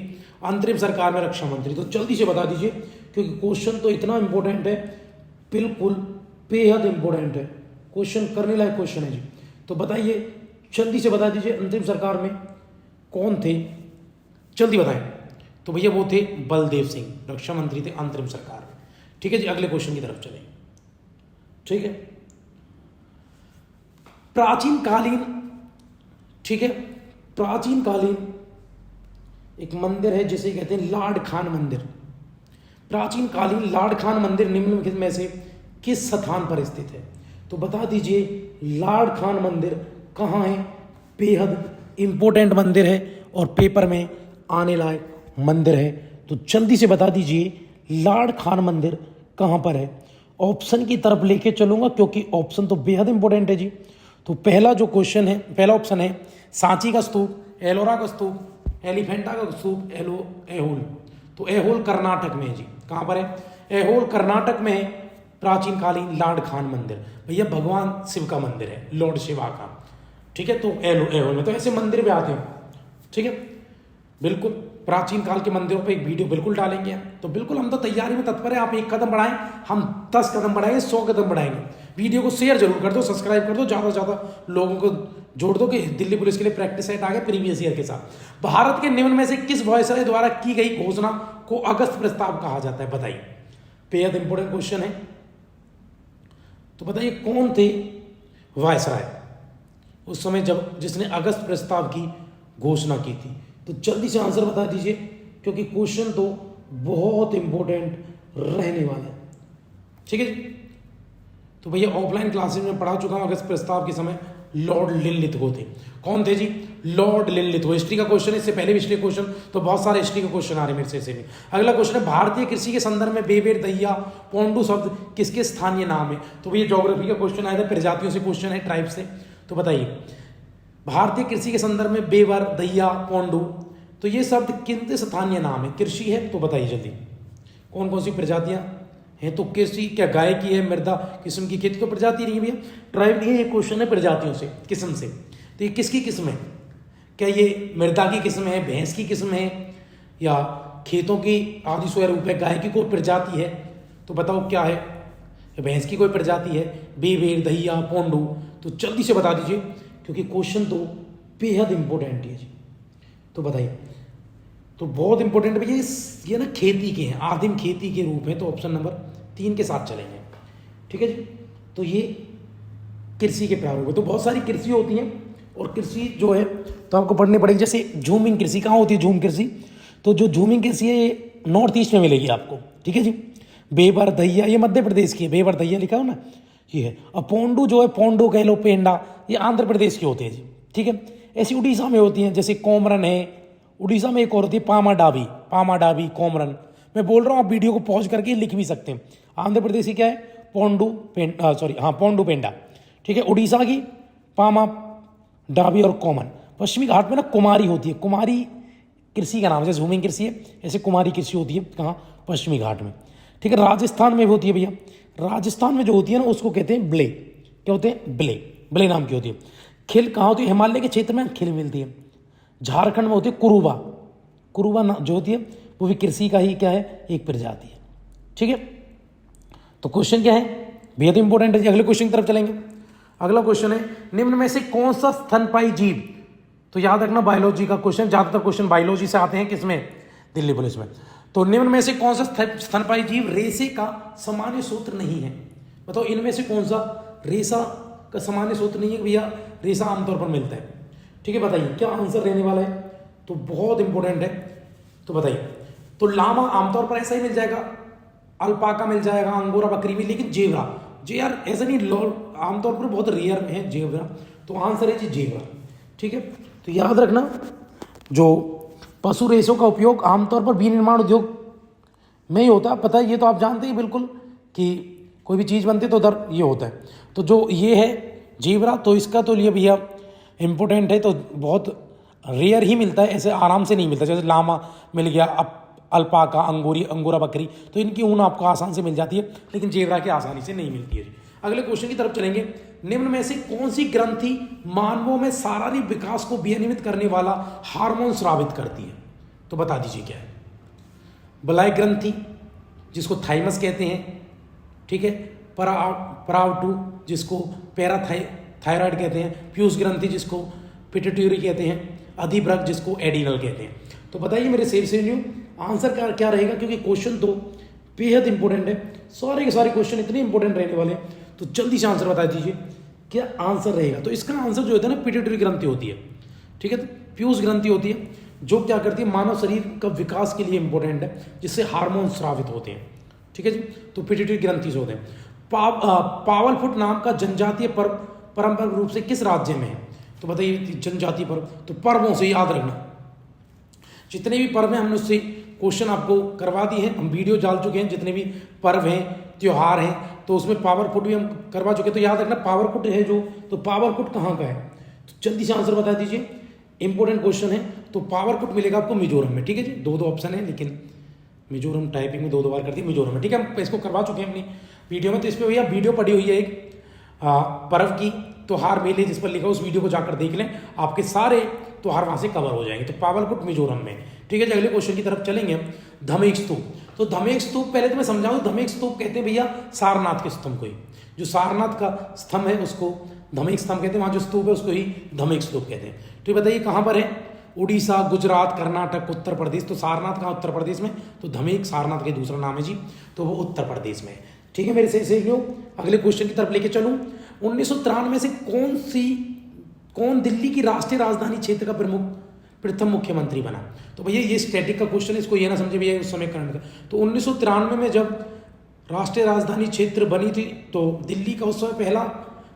अंतरिम सरकार में रक्षा मंत्री, तो जल्दी से बता दीजिए क्योंकि क्वेश्चन तो इतना इंपॉर्टेंट है, बिल्कुल बेहद इंपॉर्टेंट है, क्वेश्चन करने लायक क्वेश्चन है जी। तो बताइए जल्दी से बता दीजिए अंतरिम सरकार में कौन थे, जल्दी बताएं। तो भैया वो थे बलदेव सिंह, रक्षा मंत्री थे अंतरिम सरकार में, ठीक है जी। अगले क्वेश्चन की तरफ चलें, ठीक है। प्राचीन कालीन, ठीक है, प्राचीन कालीन एक मंदिर है जिसे कहते हैं लाड खान मंदिर। प्राचीन कालीन लाड खान मंदिर निम्नलिखित में से किस स्थान पर स्थित है, तो बता दीजिए लाड खान मंदिर कहाँ है। बेहद इंपॉर्टेंट मंदिर है और पेपर में आने लायक मंदिर है, तो जल्दी से बता दीजिए लाड खान मंदिर कहाँ पर है। ऑप्शन की तरफ लेके चलूंगा क्योंकि ऑप्शन तो बेहद इंपॉर्टेंट है जी। तो पहला जो क्वेश्चन है, पहला ऑप्शन है सांची का स्तूप, एलोरा का स्तूप, एलिफेंटा का स्तूप, ऐहोल। तो ऐहोल कर्नाटक में है जी। कहाँ पर है? ऐहोल कर्नाटक में है प्राचीन कालीन लाड खान मंदिर। भैया भगवान शिव का मंदिर है, लॉर्ड शिवा का, ठीक है। तो ऐहोल में तो ऐसे मंदिर भी आते हैं, ठीक है। बिल्कुल प्राचीन काल के मंदिरों पे एक वीडियो बिल्कुल डालेंगे। तो बिल्कुल हम तो तैयारी में तत्पर है। आप एक कदम बढ़ाएं, हम 10 कदम बढ़ाएंगे, 100 कदम बढ़ाएंगे। वीडियो को शेयर जरूर कर दो, सब्सक्राइब कर दो, ज़्यादा से ज़्यादा लोगों को जोड़ दो कि दिल्ली पुलिस के लिए प्रैक्टिस सेट आ गए प्रीवियस ईयर के साथ। भारत के निम्न में से किस वायसराय द्वारा की गई घोषणा को अगस्त प्रस्ताव कहा जाता है, बताइए। बेहद इंपॉर्टेंट क्वेश्चन है। तो बताइए कौन थे वायसराय उस समय जब जिसने अगस्त प्रस्ताव की घोषणा की थी। तो जल्दी से आंसर बता दीजिए क्योंकि क्वेश्चन तो बहुत इंपॉर्टेंट रहने वाला है, ठीक है जी। तो भैया ऑफलाइन क्लासेस में पढ़ा चुका हूं। अगस्त प्रस्ताव के समय लॉर्ड लिनलिथगो थे। कौन थे जी? Lord Linlithgow. हिस्ट्री का क्वेश्चन है, इससे पहले पिछले क्वेश्चन तो बहुत सारे हिस्ट्री के क्वेश्चन आ रहे हैं मेरे से भी। अगला क्वेश्चन है भारतीय कृषि के संदर्भ में बेबेर, दहिया, पोंडू शब्द किसके स्थानीय नाम है। तो भैया ज्योग्राफी का क्वेश्चन आया था, प्रजातियों से क्वेश्चन है, ट्राइब से। तो बताइए भारतीय कृषि के संदर्भ में बेवर, दहिया, पोंडू, तो ये शब्द किन स्थानीय नाम है? कृषि है तो बताइए जल्दी कौन कौन सी प्रजातियां हैं। तो कृषि क्या गाय की है, मृदा किस्म की खेती, तो प्रजाति नहीं है भैया, ट्राइब नहीं है। ये क्वेश्चन है प्रजातियों से, किस्म से। तो ये किसकी किस्म है? क्या ये मृदा की किस्म है, भैंस की किस्म है, या खेतों की आदि सोया रूप है, गाय की कोई प्रजाति है? तो बताओ क्या है? भैंस की कोई प्रजाति है, बेबेर, दहिया, पोंडू। तो जल्दी से बता दीजिए क्योंकि क्वेश्चन तो बेहद इंपॉर्टेंट है जी। तो बताइए, तो बहुत इंपॉर्टेंट भैया ये ना खेती के हैं, आदिम खेती के रूप हैं। तो ऑप्शन नंबर 3 के साथ चलेंगे, ठीक है जी। तो ये कृषि के प्रारूप है। तो बहुत सारी कृषि होती हैं और कृषि जो है तो आपको पढ़नी पड़ेगी। जैसे झूमिंग कृषि कहाँ होती है? झूम कृषि। तो जो झूमिंग कृषि है ये नॉर्थ ईस्ट में मिलेगी आपको, ठीक है जी। बेबर, दहिया ये मध्य प्रदेश की है, बेबर दहिया लिखा हो ना, ये है। और पोंडू जो है, पोंडू कह लो, पेंडा, ये आंध्र प्रदेश की होते हैं जी, ठीक है। ऐसी उड़ीसा में होती हैं, जैसे कोमरन है। उड़ीसा में एक और होती है पामाडावी, पामाडावी, कोमरन। मैं बोल रहा हूँ, आप वीडियो को पॉज करके लिख भी सकते हैं। आंध्र प्रदेश की क्या है? पोंडू पेंडा, सॉरी हाँ, पोंडू पेंडा, ठीक है। उड़ीसा की पामा डाबी और कोमन। पश्चिमी घाट में ना कुमारी होती है, कुमारी कृषि का नाम है। जैसे झूमिंग कृषि है, ऐसे कुमारी कृषि होती है कहाँ? पश्चिमी घाट में, ठीक है। राजस्थान में भी होती है भैया। राजस्थान में जो होती है ना उसको कहते हैं ब्ले। क्या होते हैं? ब्ले, ब्ले नाम की होती है। खिल कहाँ होती है? हिमालय के क्षेत्र में खिल मिलती है। झारखंड में होती है कुरुबा, कुरुबा जो होती है वो भी कृषि का ही क्या है? एक प्रजाति है, ठीक है। तो क्वेश्चन क्या है? बेहद इंपॉर्टेंट है। अगले क्वेश्चन की तरफ चलेंगे। अगला क्वेश्चन है निम्न में से कौन सा स्तनपायी जीव, तो याद रखना बायोलॉजी का क्वेश्चन, ज्यादातर क्वेश्चन बायोलॉजी से आते हैं, किसमें? दिल्ली पुलिस में। तो निम्न में से कौन सा स्तनपायी जीव रेशे का सामान्य सूत्र नहीं है? बताओ इनमें से कौन सा रेशा का सामान्य सूत्र नहीं है? भैया रेशा आमतौर पर मिलता है, ठीक है। बताइए क्या आंसर रहने वाला है? तो बहुत इंपॉर्टेंट है। तो बताइए, तो लामा आमतौर पर ऐसा ही मिल जाएगा, अल्पाका मिल जाएगा, अंगोरा बकरी भी, लेकिन जेबरा जो यार ऐसा नहीं, आमतौर पर बहुत रेयर है जेबरा। तो आंसर है जी जेबरा, ठीक है। तो याद रखना जो पशु रेशों का उपयोग आमतौर पर विनिर्माण उद्योग में ही होता है, पता है, ये तो आप जानते ही बिल्कुल कि कोई भी चीज़ बनती है तो उधर ये होता है। तो जो ये है जीब्रा, तो इसका तो लिए भैया इम्पोर्टेंट है, तो बहुत रेयर ही मिलता है, ऐसे आराम से नहीं मिलता। जैसे लामा मिल गया, अल्पाका, अंगूरा बकरी, तो इनकी ऊन आपको आसान से मिल जाती है, लेकिन जेब्रा की आसानी से नहीं मिलती है जी। अगले क्वेश्चन की तरफ चलेंगे। निम्न में से कौन सी ग्रंथि मानवों में शारीरिक विकास को विनियमित करने वाला हार्मोन स्रावित करती है? तो बता दीजिए क्या है। बलाई ग्रंथि, जिसको थाइमस कहते हैं, ठीक है, परावटू, जिसको पैराथायराइड कहते हैं, पीयूष ग्रंथि, जिसको पिट्यूटरी कहते हैं, अधिभ्रक, जिसको एडिनल कहते हैं। तो बताइए मेरे सेव से आंसर क्या रहेगा, क्योंकि क्वेश्चन तो बेहद इंपॉर्टेंट है, सारे के सारे क्वेश्चन इतने इंपॉर्टेंट रहने वाले हैं, तो जल्दी से आंसर बता दीजिए क्या आंसर रहेगा। तो इसका आंसर जो होता है ना, पिट्यूटरी ग्रंथि होती है, ठीक है, तो पीयूष ग्रंथि होती है, जो क्या करती है, मानव शरीर का विकास के लिए इंपॉर्टेंट है, जिससे हार्मोन स्रावित होते हैं, ठीक है जी। तो पिट्यूटरी ग्रंथि से होते हैं। पावलफुट नाम का जनजातीय पर्व परंपरागत रूप से किस राज्य में है? तो बताइए जनजातीय पर्व, तो पर्वों से याद रखना, जितने भी पर्व हैं हमने उससे क्वेश्चन आपको करवा दिए हैं, हम वीडियो डाल चुके हैं, जितने भी पर्व हैं, त्योहार हैं, तो उसमें पावरफुट भी हम करवा चुके हैं। तो याद रखना पावरफुट है जो, तो पावरफुट कहाँ का है, तो जल्दी से आंसर बता दीजिए, इंपॉर्टेंट क्वेश्चन है। तो पावरफुट मिलेगा आपको मिजोरम में, ठीक है जी। दो ऑप्शन है, लेकिन मिजोरम टाइपिंग में दो बार कर दी, मिजोरम में, ठीक है, हम इसको करवा चुके हैं अपनी वीडियो में। तो इस पर भैया वीडियो पड़ी हुई है एक पर्व की, त्योहार मेले, जिस पर लिखा, उस वीडियो को जाकर देख लें, आपके सारे त्योहार वहां से कवर हो जाएंगे। तो पावलकुट मिजोरम में, ठीक है। अगले क्वेश्चन की तरफ चलेंगे हम। धमेक स्तूप, तो धमेक स्तूप पहले तो मैं समझाऊं, धमेक स्तूप कहते हैं भैया सारनाथ के स्तंभ को ही, जो सारनाथ का स्तंभ है उसको धमेक स्तंभ कहते हैं, वहां जो स्तूप है उसको ही धमेक स्तूप कहते हैं। तो बताइए कहां पर है? उड़ीसा, गुजरात, कर्नाटक, उत्तर प्रदेश। तो सारनाथ कहाँ? उत्तर प्रदेश में। तो धमेक सारनाथ का दूसरा नाम है जी, तो वो उत्तर प्रदेश में है, ठीक है मेरे से क्यों। अगले क्वेश्चन की तरफ लेके चलूं। 1993 से कौन दिल्ली की राष्ट्रीय राजधानी क्षेत्र का प्रथम मुख्यमंत्री बना? तो भैया ये स्टैटिक का क्वेश्चन है, इसको ये ना समझे भैया उस समय करंट का। तो 1993 में जब राष्ट्रीय राजधानी क्षेत्र बनी थी, तो दिल्ली का उस समय पहला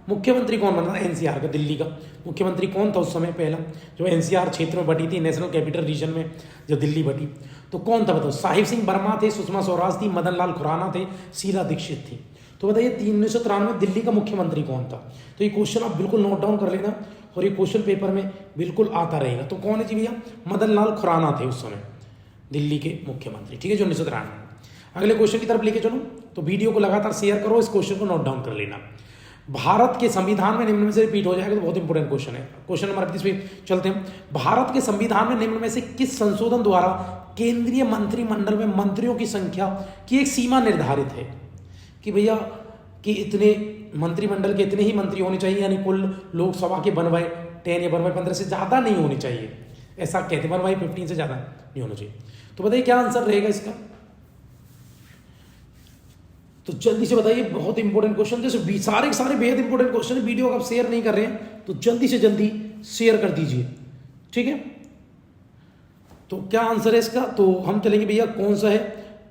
मुख्यमंत्री कौन बना था? एनसीआर का, दिल्ली का मुख्यमंत्री कौन था उस समय पहला, जो एनसीआर क्षेत्र में बटी थी, नेशनल कैपिटल रीजन में जब दिल्ली बटी, तो कौन था बताओ? साहिब सिंह वर्मा थे, सुषमा स्वराज थी, मदन लाल खुराना थे, शीला दीक्षित थी। तो बताइए 1993 दिल्ली का मुख्यमंत्री कौन था? तो ये क्वेश्चन आप बिल्कुल नोट डाउन कर लेना, और ये क्वेश्चन पेपर में बिल्कुल आता रहेगा। तो कौन है जी भैया? मदन लाल खुराना थे उस समय दिल्ली के मुख्यमंत्री, ठीक है जो 1993। अगले क्वेश्चन की तरफ लेके चलो, तो वीडियो को लगातार शेयर करो, इस क्वेश्चन को नोट डाउन कर लेना। भारत के संविधान में निम्न में से रिपीट हो जाएगा, तो बहुत इंपॉर्टेंट क्वेश्चन है। क्वेश्चन नंबर 38 पे चलते हैं। भारत के संविधान में निम्न में से किस संशोधन द्वारा केंद्रीय मंत्रिमंडल में मंत्रियों की संख्या की एक सीमा निर्धारित है, कि भैया कि इतने मंत्रिमंडल के इतने ही मंत्री होने चाहिए, यानी कुल लोकसभा के 1/10 या 1/15 से ज़्यादा नहीं होनी चाहिए, ऐसा कहते हैं। 1/15 से ज़्यादा नहीं होना चाहिए। तो बताइए क्या आंसर रहेगा इसका? तो जल्दी से बताइए, बहुत इंपॉर्टेंट क्वेश्चन, जैसे सारे के सारे बेहद इंपॉर्टेंट क्वेश्चन है। वीडियो को आप शेयर नहीं कर रहे हैं तो जल्दी से जल्दी शेयर कर दीजिए, ठीक है। तो क्या आंसर है इसका? तो हम चलेंगे भैया कौन सा है,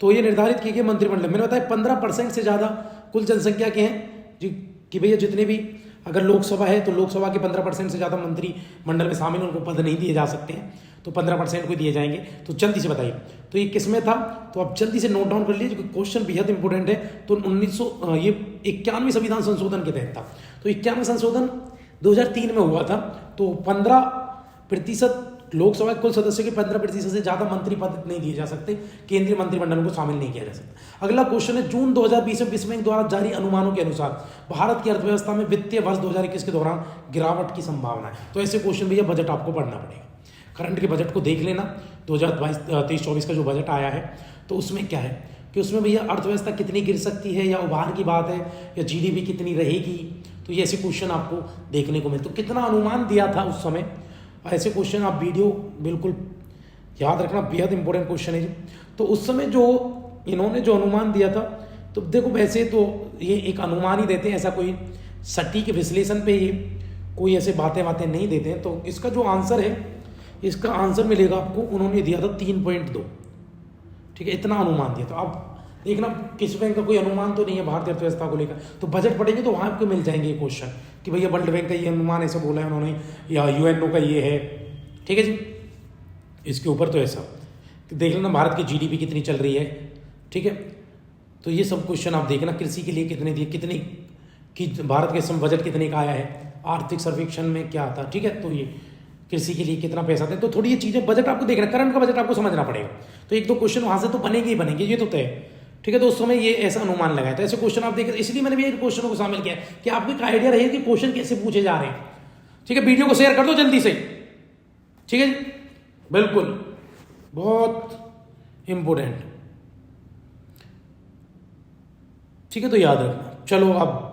तो ये निर्धारित किए गए मंत्रिमंडल, मैंने बताया 15% से ज़्यादा कुल जनसंख्या के हैं जी, कि भैया जितने भी अगर लोकसभा है तो लोकसभा के 15% से ज़्यादा मंत्रिमंडल में शामिल, उनको पद नहीं दिए जा सकते हैं, तो 15% को दिए जाएंगे। तो जल्दी से बताइए तो ये किस में था, तो आप जल्दी से नोट डाउन कर लीजिए, क्योंकि क्वेश्चन बेहद इंपॉर्टेंट है। तो 91वें संविधान संशोधन के तहत था। तो 91 संशोधन 2003 में हुआ था। तो 15% लोकसभा के कुल सदस्य के 15% से ज़्यादा मंत्री पद नहीं दिए जा सकते, केंद्रीय मंत्रिमंडल को शामिल नहीं किया जा सकता। अगला क्वेश्चन है, जून 2020 में विश्व बैंक द्वारा जारी अनुमानों के अनुसार भारत की अर्थव्यवस्था में वित्तीय वर्ष 2021 के दौरान गिरावट की संभावना है। तो ऐसे क्वेश्चन भैया बजट आपको पढ़ना पड़ेगा, करंट के बजट को देख लेना। 2023-24 का जो बजट आया है, तो उसमें क्या है कि उसमें भैया अर्थव्यवस्था कितनी गिर सकती है, या उभार की बात है, या जीडीपी कितनी रहेगी, तो ये ऐसे क्वेश्चन आपको देखने को मिलते। तो कितना अनुमान दिया था उस समय, ऐसे क्वेश्चन आप वीडियो बिल्कुल याद रखना, बेहद इंपॉर्टेंट क्वेश्चन है जी। तो उस समय जो इन्होंने जो अनुमान दिया था, तो देखो वैसे तो ये एक अनुमान ही देते हैं, ऐसा कोई सटीक विश्लेषण पे ये कोई ऐसे बातें नहीं देते हैं। तो इसका जो आंसर है, इसका आंसर मिलेगा आपको, उन्होंने दिया था 3.2, ठीक है, इतना अनुमान दिया। तो आप देखना किस बैंक का कोई अनुमान तो नहीं है भारतीय अर्थव्यवस्था को लेकर। तो बजट पढ़ेंगे तो वहाँ आपको मिल जाएंगे ये क्वेश्चन, कि भैया वर्ल्ड बैंक का ये अनुमान ऐसा बोला है उन्होंने, या यूएनओ का ये है, ठीक है जी। इसके ऊपर तो ऐसा देख लेना, भारत की जीडीपी कितनी चल रही है, ठीक है। तो ये सब क्वेश्चन आप देखना, कृषि के लिए कितने दिए, कितनी कि भारत के बजट कितने का आया है, आर्थिक सर्वेक्षण में क्या आता, ठीक है। तो ये कृषि के लिए कितना पैसा दें, तो थोड़ी ये चीज़ें बजट आपको देखना, करंट का बजट आपको समझना पड़ेगा। तो एक दो क्वेश्चन वहाँ से तो बनेंगे ही बनेंगे, ये तो तय है, ठीक है। तो उस समय ये ऐसा अनुमान लगाया था, ऐसे क्वेश्चन आप देखें, इसलिए मैंने भी एक क्वेश्चनों को शामिल किया कि आपको एक आइडिया रहे कि क्वेश्चन कैसे पूछे जा रहे हैं, ठीक है। वीडियो को शेयर कर दो जल्दी से, ठीक है जी, बिल्कुल, बहुत इंपॉर्टेंट, ठीक है। तो याद रखना। चलो अब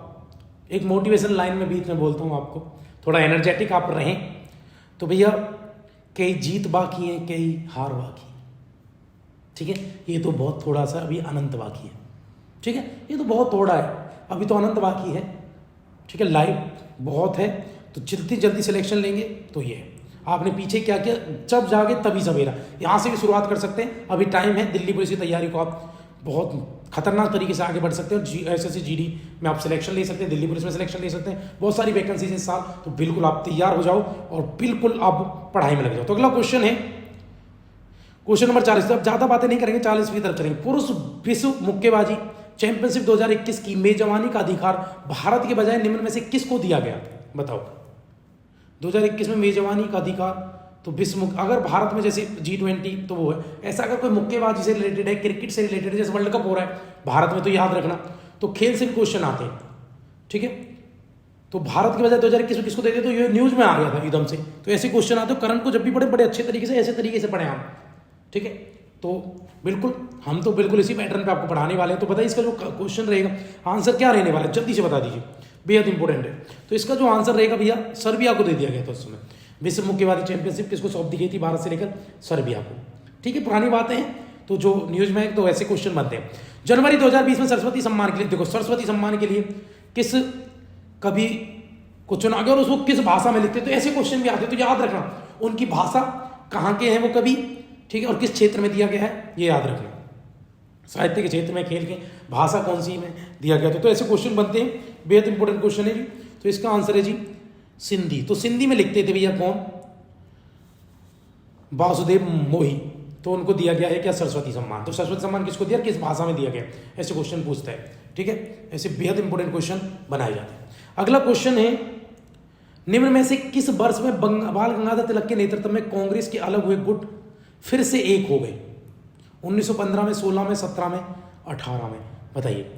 एक मोटिवेशन लाइन में बीच में बोलता हूँ आपको, थोड़ा एनर्जेटिक आप रहें। तो भैया कई जीत बाकी है, कई हार बाकी है, ठीक है। ये तो बहुत थोड़ा सा अभी अनंत बाकी है, ठीक है। ये तो बहुत थोड़ा है, अभी तो अनंत बाकी है, ठीक है। लाइफ बहुत है, तो जितनी जल्दी सिलेक्शन लेंगे तो ये है। आपने पीछे क्या किया, जब जागे तभी सवेरा, यहाँ से भी शुरुआत कर सकते हैं, अभी टाइम है। दिल्ली पुलिस की तैयारी को आप बहुत खतरनाक तरीके से आगे बढ़ सकते हैं, और SSC GD में आप सिलेक्शन ले सकते हैं, दिल्ली पुलिस में सिलेक्शन ले सकते हैं, बहुत सारी वैकेंसीज इस साल। तो बिल्कुल आप तैयार हो जाओ और बिल्कुल आप पढ़ाई में लग जाओ। तो अगला क्वेश्चन है क्वेश्चन नंबर 40। तो अब ज़्यादा बातें नहीं करेंगे, 40वीं तरफ चलेंगे। पुरुष विश्व मुक्केबाजी चैंपियनशिप 2021 की मेजबानी का अधिकार भारत के बजाय निम्न में से किसको दिया गया, बताओ। 2021 में मेजबानी का अधिकार, तो विश्व, अगर भारत में जैसे G20 तो वो है, ऐसा अगर कोई मुक्केबाजी से रिलेटेड है, क्रिकेट से रिलेटेड है, जैसे वर्ल्ड कप हो रहा है भारत में, तो याद रखना। तो खेल से भी क्वेश्चन आते हैं, ठीक है। तो भारत के बजाय 2021 में किसको देते, तो ये न्यूज में आ गया था एकदम से। तो ऐसे क्वेश्चन आते हैं, करंट को जब भी पढ़े बड़े अच्छे तरीके से, ऐसे तरीके से पढ़े हम, ठीक है। तो बिल्कुल हम तो बिल्कुल इसी पैटर्न पे आपको पढ़ाने वाले हैं। तो बताइए इसका जो क्वेश्चन रहेगा, आंसर क्या रहने वाला है, जल्दी से बता दीजिए, बेहद इंपॉर्टेंट है। तो इसका जो आंसर रहेगा भैया, सर्बिया को दे दिया गया था उस समय। विश्व मुक्केबाजी चैंपियनशिप किसको सौंप दी गई थी भारत से लेकर, सर्बिया को, ठीक है। पुरानी बातें हैं, तो जो न्यूज में है तो ऐसे क्वेश्चन बनते हैं। जनवरी 2020 में सरस्वती सम्मान के लिए, देखो सरस्वती सम्मान के लिए किस कवि को चुना गया और उसको किस भाषा में लिखते, तो ऐसे क्वेश्चन भी आते हैं। तो याद रखना उनकी भाषा, कहाँ के हैं वो कवि, ठीक है, और किस क्षेत्र में दिया गया है, ये याद रखना। साहित्य के क्षेत्र में, खेल के, भाषा कौन सी में दिया गया था, तो ऐसे क्वेश्चन बनते हैं, बेहद इंपॉर्टेंट क्वेश्चन है जी। तो इसका आंसर है जी सिंधी। तो सिंधी में लिखते थे भैया कौन, वासुदेव मोही। तो उनको दिया गया है क्या, सरस्वती सम्मान। तो सरस्वती सम्मान किसको दिया, किस भाषा में दिया गया, ऐसे क्वेश्चन पूछता है, ठीक है। ऐसे बेहद इंपॉर्टेंट क्वेश्चन बनाए जाते हैं। अगला क्वेश्चन है, निम्न में से किस वर्ष में बाल गंगाधर तिलक के नेतृत्व में कांग्रेस के अलग हुए गुट फिर से एक हो गए, 1915 में, 16 में, 17 में, 18 में, बताइए।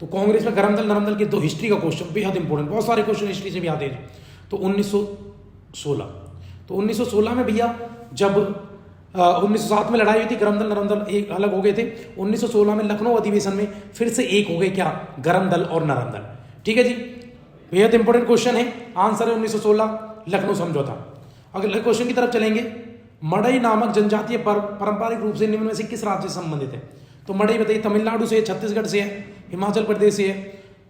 तो कांग्रेस में गरम दल नरम दल की दो, हिस्ट्री का क्वेश्चन बेहद इंपॉर्टेंट, बहुत सारे क्वेश्चन हिस्ट्री से भी आते हैं। तो 1916, तो 1916 में भैया जब 1907 में लड़ाई हुई थी, गरम दल नरम दल एक अलग हो गए थे। 1916 में लखनऊ अधिवेशन में फिर से एक हो गए क्या, गरम दल और नरम दल, ठीक है जी। बेहद इंपॉर्टेंट क्वेश्चन है, आंसर है 1916 लखनऊ समझौता। अगले क्वेश्चन की तरफ चलेंगे। मड़ई नामक जनजातीय पारंपरिक रूप से निम्न में से किस राज्य से संबंधित है। तो मड़ई बताइए, तमिलनाडु से, छत्तीसगढ़ से है, हिमाचल प्रदेश से है,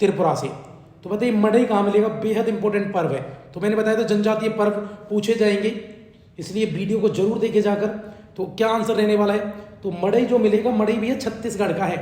त्रिपुरा से। तो बताइए मड़ई कहाँ मिलेगा, बेहद इंपॉर्टेंट पर्व है। तो मैंने बताया था जनजातीय पर्व पूछे जाएंगे, इसलिए वीडियो को जरूर देखे जाकर। तो क्या आंसर रहने वाला है, तो मड़ई जो मिलेगा, मड़ई भी है छत्तीसगढ़ का है।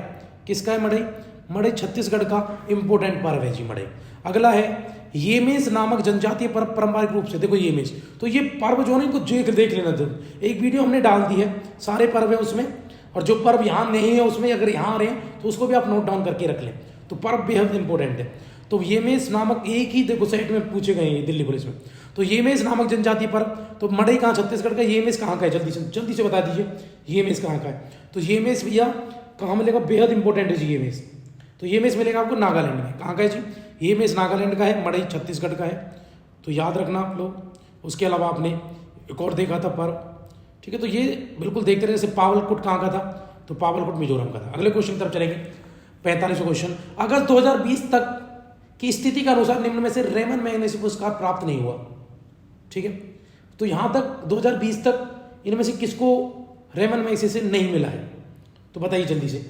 किसका है मड़ई, मड़ई छत्तीसगढ़ का इंपॉर्टेंट पर्व है जी मड़ई। अगला है येमेस नामक जनजातीय पर्व पारंपरिक रूप से, देखो येमेस, तो ये पर्व जो है इनको देख लेना जरूर। एक वीडियो हमने डाल दी है, सारे पर्व है उसमें, और जो पर्व यहाँ नहीं है उसमें अगर यहाँ आ रहे हैं तो उसको भी आप नोट डाउन करके रख लें। तो पर्व बेहद इंपॉर्टेंट है। तो येमेस नामक, एक ही देखो सेट में पूछे गए हैं दिल्ली पुलिस में। तो येमेस नामक जनजातीय पर्व, तो मड़ई कहाँ, छत्तीसगढ़ का, येमेस कहाँ का है, जल्दी से बता दीजिए येमेस कहाँ का है। तो येमेस भैया कहाँ मिलेगा, बेहद इंपॉर्टेंट है जी येमेस। तो येमेस मिलेगा आपको नागालैंड में। कहाँ का है जी, येमेस नागालैंड का है, मड़ई छत्तीसगढ़ का है। तो याद रखना आप लोग। उसके अलावा आपने एक और देखा था पर्व, ठीक है। तो ये बिल्कुल देखते रहे। जैसे पावलकुट कहाँ का था, तो पावलकुट मिजोरम का था। अगले क्वेश्चन की तरफ चलेंगे, 45वां क्वेश्चन। अगस्त 2020 तक की स्थिति के अनुसार निम्न में से रेमन मैग्सेसे पुरस्कार प्राप्त नहीं हुआ, ठीक है। तो यहाँ तक 2020 तक इनमें से किसको रेमन मैग्सेसे नहीं मिला है, तो बताइए जल्दी से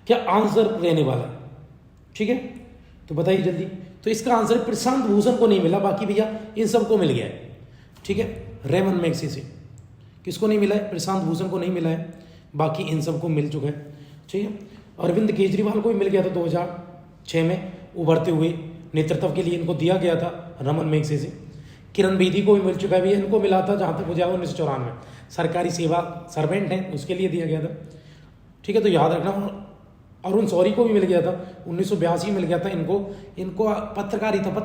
क्या आंसर रहने वाला है, ठीक है। तो बताइए जल्दी। तो इसका आंसर प्रशांत भूषण को नहीं मिला, बाकी भैया इन सबको मिल गया है, ठीक है। रेमन मैग्सेसे किसको नहीं मिला है, प्रशांत भूषण को नहीं मिला है, बाकी इन सबको मिल चुका है, ठीक है। अरविंद केजरीवाल को भी मिल गया था 2006 में, उभरते हुए नेतृत्व के लिए इनको दिया गया था रमन मैग्सेसे। किरण बेदी को भी मिल चुका है भैया, इनको मिला था जहाँ तक मुझे 1994 सरकारी सेवा सर्वेंट है उसके लिए दिया गया था, ठीक है। तो याद रखना। अरुण शौरी को भी मिल गया था, 1982 मिल गया था इनको पत्रकारिता तो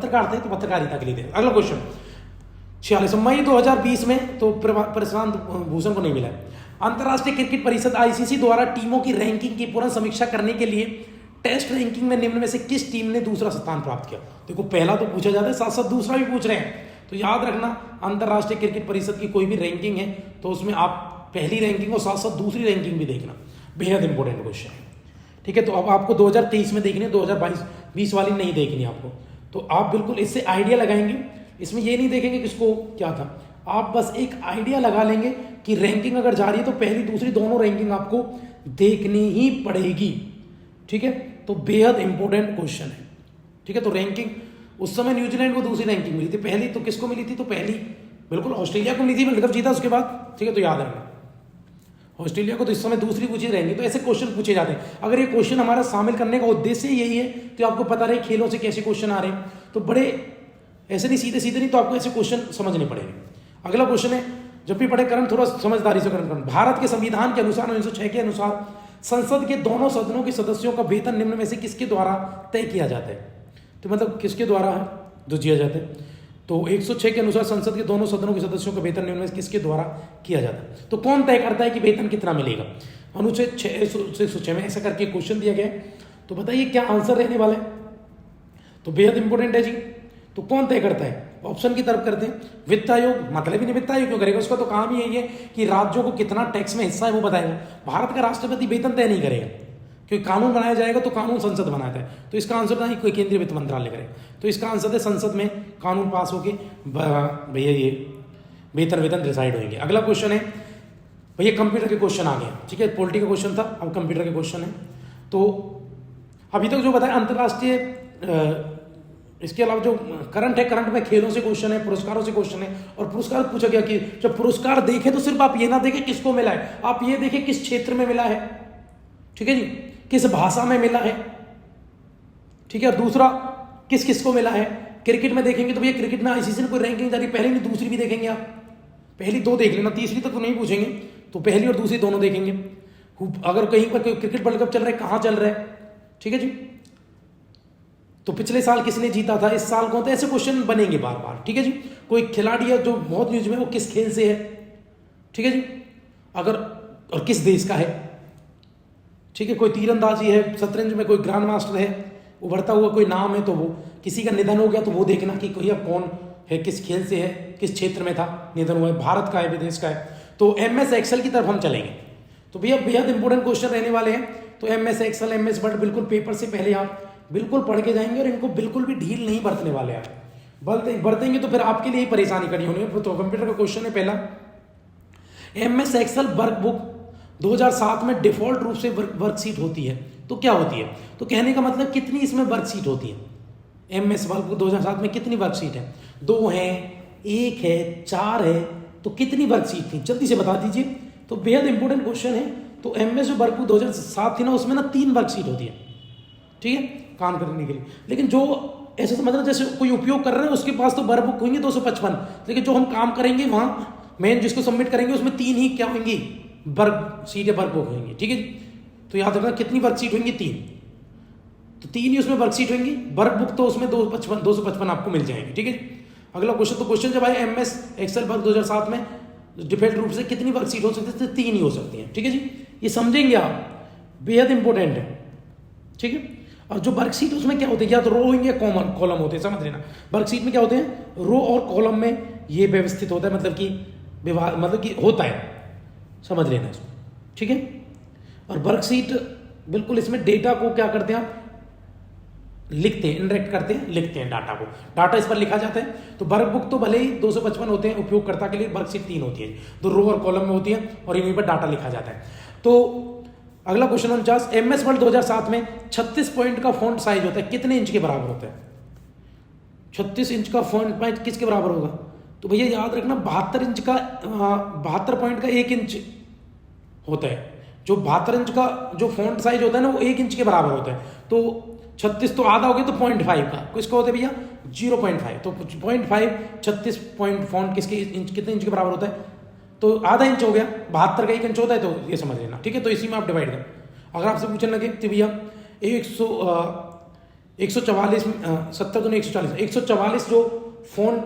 पत्रकारिता के लिए थे। अगला क्वेश्चन 46 मई 2020 में तो प्रशांत भूषण को नहीं मिला। अंतर्राष्ट्रीय क्रिकेट परिषद आईसीसी द्वारा टीमों की रैंकिंग की पुनः समीक्षा करने के लिए टेस्ट रैंकिंग में निम्न में से किस टीम ने दूसरा स्थान प्राप्त किया? देखो पहला तो पूछा जाता है, साथ साथ दूसरा भी पूछ रहे हैं, तो याद रखना अंतर्राष्ट्रीय क्रिकेट परिषद की कोई भी रैंकिंग है तो उसमें आप पहली रैंकिंग और साथ साथ दूसरी रैंकिंग भी देखना, बेहद इंपॉर्टेंट क्वेश्चन है। ठीक है, तो अब आपको 2023 में देखनी है, 2022-20 वाली नहीं देखनी आपको। तो आप बिल्कुल इससे आइडिया लगाएंगे, इसमें ये नहीं देखेंगे किसको क्या था, आप बस एक आइडिया लगा लेंगे कि रैंकिंग अगर जा रही है तो पहली दूसरी दोनों रैंकिंग आपको देखनी ही पड़ेगी। ठीक है, तो बेहद इंपॉर्टेंट क्वेश्चन है। ठीक है, तो रैंकिंग उस समय न्यूजीलैंड को दूसरी रैंकिंग मिली थी, पहली तो किसको मिली थी? तो पहली बिल्कुल ऑस्ट्रेलिया को मिली थी, वर्ल्ड कप जीता उसके बाद। ठीक है, तो याद रखना ऑस्ट्रेलिया को तो इस समय दूसरी पूछी रहेंगी। तो ऐसे क्वेश्चन पूछे जाते हैं। अगर ये क्वेश्चन हमारा शामिल करने का उद्देश्य यही है तो आपको पता रहे खेलों से कैसे क्वेश्चन आ रहे हैं, तो बड़े ऐसे नहीं सीधे सीधे नहीं, तो आपको ऐसे क्वेश्चन समझने पड़ेंगे। अगला क्वेश्चन है, जब भी पढ़े करंट थोड़ा समझदारी से करंट। भारत के संविधान के अनुसार 1906 के अनुसार संसद के दोनों सदनों के सदस्यों का वेतन निम्न में से किसके द्वारा तय किया जाता है? तो मतलब किसके द्वारा है जो दिया जाता है? तो 106 के अनुसार संसद के दोनों सदनों के सदस्यों का वेतन निम्न में से किसके द्वारा किया जाता है? तो कौन तय करता है कि वेतन कितना मिलेगा? अनुच्छेद 606 में ऐसा करके क्वेश्चन दिया गया है। तो बताइए क्या आंसर रहने वाला है? तो बेहद इंपॉर्टेंट है जी। तो कौन तय करता है? ऑप्शन की तरफ करते हैं, वित्त आयोग। मतलब ही नहीं वित्त आयोग क्यों करेगा, उसका तो काम ही यही है कि राज्यों को कितना टैक्स में हिस्सा है वो बताएगा। भारत का राष्ट्रपति वेतन तय नहीं करेगा, क्योंकि कानून बनाया जाएगा तो कानून संसद बनाता है। तो इसका आंसर ना ही कोई केंद्रीय वित्त मंत्रालय करेगा, तो इसका आंसर है संसद में कानून पास होके भैया ये वेतन डिसाइड होंगे। अगला क्वेश्चन है भैया, कंप्यूटर के क्वेश्चन आ गए। ठीक है, पॉलिटी का क्वेश्चन था, अब कंप्यूटर के क्वेश्चन है। तो अभी तक जो बताया अंतर्राष्ट्रीय, इसके अलावा जो करंट है, करंट में खेलों से क्वेश्चन है, पुरस्कारों से क्वेश्चन है। और पुरस्कार पूछा गया कि जब पुरस्कार देखे तो सिर्फ आप ये ना देखें किसको मिला है, आप ये देखें किस क्षेत्र में मिला है। ठीक है जी, किस भाषा में मिला है। ठीक है, दूसरा किस किस को मिला है। क्रिकेट में देखेंगे तो भैया क्रिकेट में आईसीसी ने कोई रैंकिंग जारी, पहली नहीं दूसरी भी देखेंगे आप, पहली दो देख लेना, तीसरी तक तो नहीं पूछेंगे, तो पहली और दूसरी दोनों देखेंगे। अगर कहीं पर कोई क्रिकेट वर्ल्ड कप चल रहा है, कहाँ चल रहा है, ठीक है जी, तो पिछले साल किसने जीता था, इस साल कौन था, ऐसे क्वेश्चन बनेंगे बार बार। ठीक है जी, कोई खिलाड़ी है जो बहुत न्यूज में, वो किस खेल से है। ठीक है जी, अगर और किस देश का है। ठीक है, कोई तीरंदाजी है, शतरंज में कोई ग्रैंड मास्टर है, उभरता हुआ कोई नाम है, तो वो किसी का निधन हो गया तो वो देखना कि कोई कौन है, किस खेल से है, किस क्षेत्र में था, निधन हुआ है, भारत का है, विदेश का है। तो MS एक्सेल की तरफ हम चलेंगे। तो भैया बेहद इंपॉर्टेंट क्वेश्चन रहने वाले हैं। तो MS एक्सेल, MS वर्ड बिल्कुल पेपर से पहले आप बिल्कुल पढ़ के जाएंगे और इनको बिल्कुल भी ढील नहीं बरतने वाले आप। बरतेंगे तो फिर आपके लिए ही परेशानी करनी होनी है। तो कंप्यूटर का क्वेश्चन है पहला, MS एक्सेल वर्कबुक 2007 में डिफॉल्ट रूप से वर्कशीट होती है तो क्या होती है? तो कहने का मतलब कितनी इसमें वर्कशीट होती है। MS वर्कबुक 2007 में कितनी वर्कशीट है? 2 है, 1 है, 4 है, तो कितनी वर्कशीट थी जल्दी से बता दीजिए। तो बेहद इंपॉर्टेंट क्वेश्चन है। तो MS जो वर्कबुक 2007 थी ना, उसमें ना 3 वर्कशीट होती है। ठीक है, काम करने के लिए। लेकिन जो ऐसे समझना जैसे कोई उपयोग कर रहे हैं उसके पास तो वर्कबुक होंगे 255, लेकिन जो हम काम करेंगे वहाँ मेन जिसको सबमिट करेंगे उसमें 3 ही क्या होंगी, वर्कशीट या वर्कबुक होंगी। ठीक है, तो याद रखना कितनी वर्कशीट होंगी, 3। तो 3 ही उसमें वर्कशीट होंगी, वर्कबुक तो उसमें 255 आपको मिल जाएंगे। ठीक है, अगला क्वेश्चन। तो क्वेश्चन जब आए MS एक्सेल वर्क 2007 में डिफॉल्ट रूप से कितनी वर्कशीट हो सकती है? 3 ही हो सकती है। ठीक है जी, ये समझेंगे आप, बेहद इंपॉर्टेंट है। ठीक है, और जो वर्कशीट उसमें क्या होते हैं, या तो रो होंगे या कॉलम होते हैं, समझ लेना। वर्कशीट में क्या होते हैं, रो और कॉलम में ये व्यवस्थित होता है, मतलब कि विभाग, मतलब कि होता है, समझ लेना इसको। ठीक है, और वर्कशीट बिल्कुल इसमें डेटा को क्या करते हैं आप, लिखते हैं, इंटरेक्ट करते हैं, लिखते हैं डाटा को, डाटा इस पर लिखा जाता है। तो वर्कबुक तो भले ही 255 होते हैं, उपयोगकर्ता के लिए वर्कशीट 3 होती है, तो रो और कॉलम में होती है और इन्हीं पर डाटा लिखा जाता है। तो अगला क्वेश्चन 49, MS वर्ड 2007 में 36 पॉइंट का फॉन्ट साइज होता है, कितने इंच के बराबर होता है? 36 इंच का फॉन्ट साइज किसके बराबर होगा? तो भैया याद रखना 72 इंच का 72 पॉइंट का 1 इंच होता है। जो 72 इंच का जो फॉन्ट साइज होता है ना, वो 1 इंच के बराबर होता है। तो 36 तो आधा हो गया, तो 0.5 का किसका होता है भैया, 0.5। तो 0.5 36 पॉइंट फॉन्ट किसके इंच, कितने इंच के बराबर होता है? तो आधा इंच हो गया, 72 का 1 इंच होता है, तो ये समझ लेना। ठीक है, तो इसी में आप डिवाइड करें। अगर आपसे पूछने लगे कि भैया 144 70 तो 144 जो फॉन्ट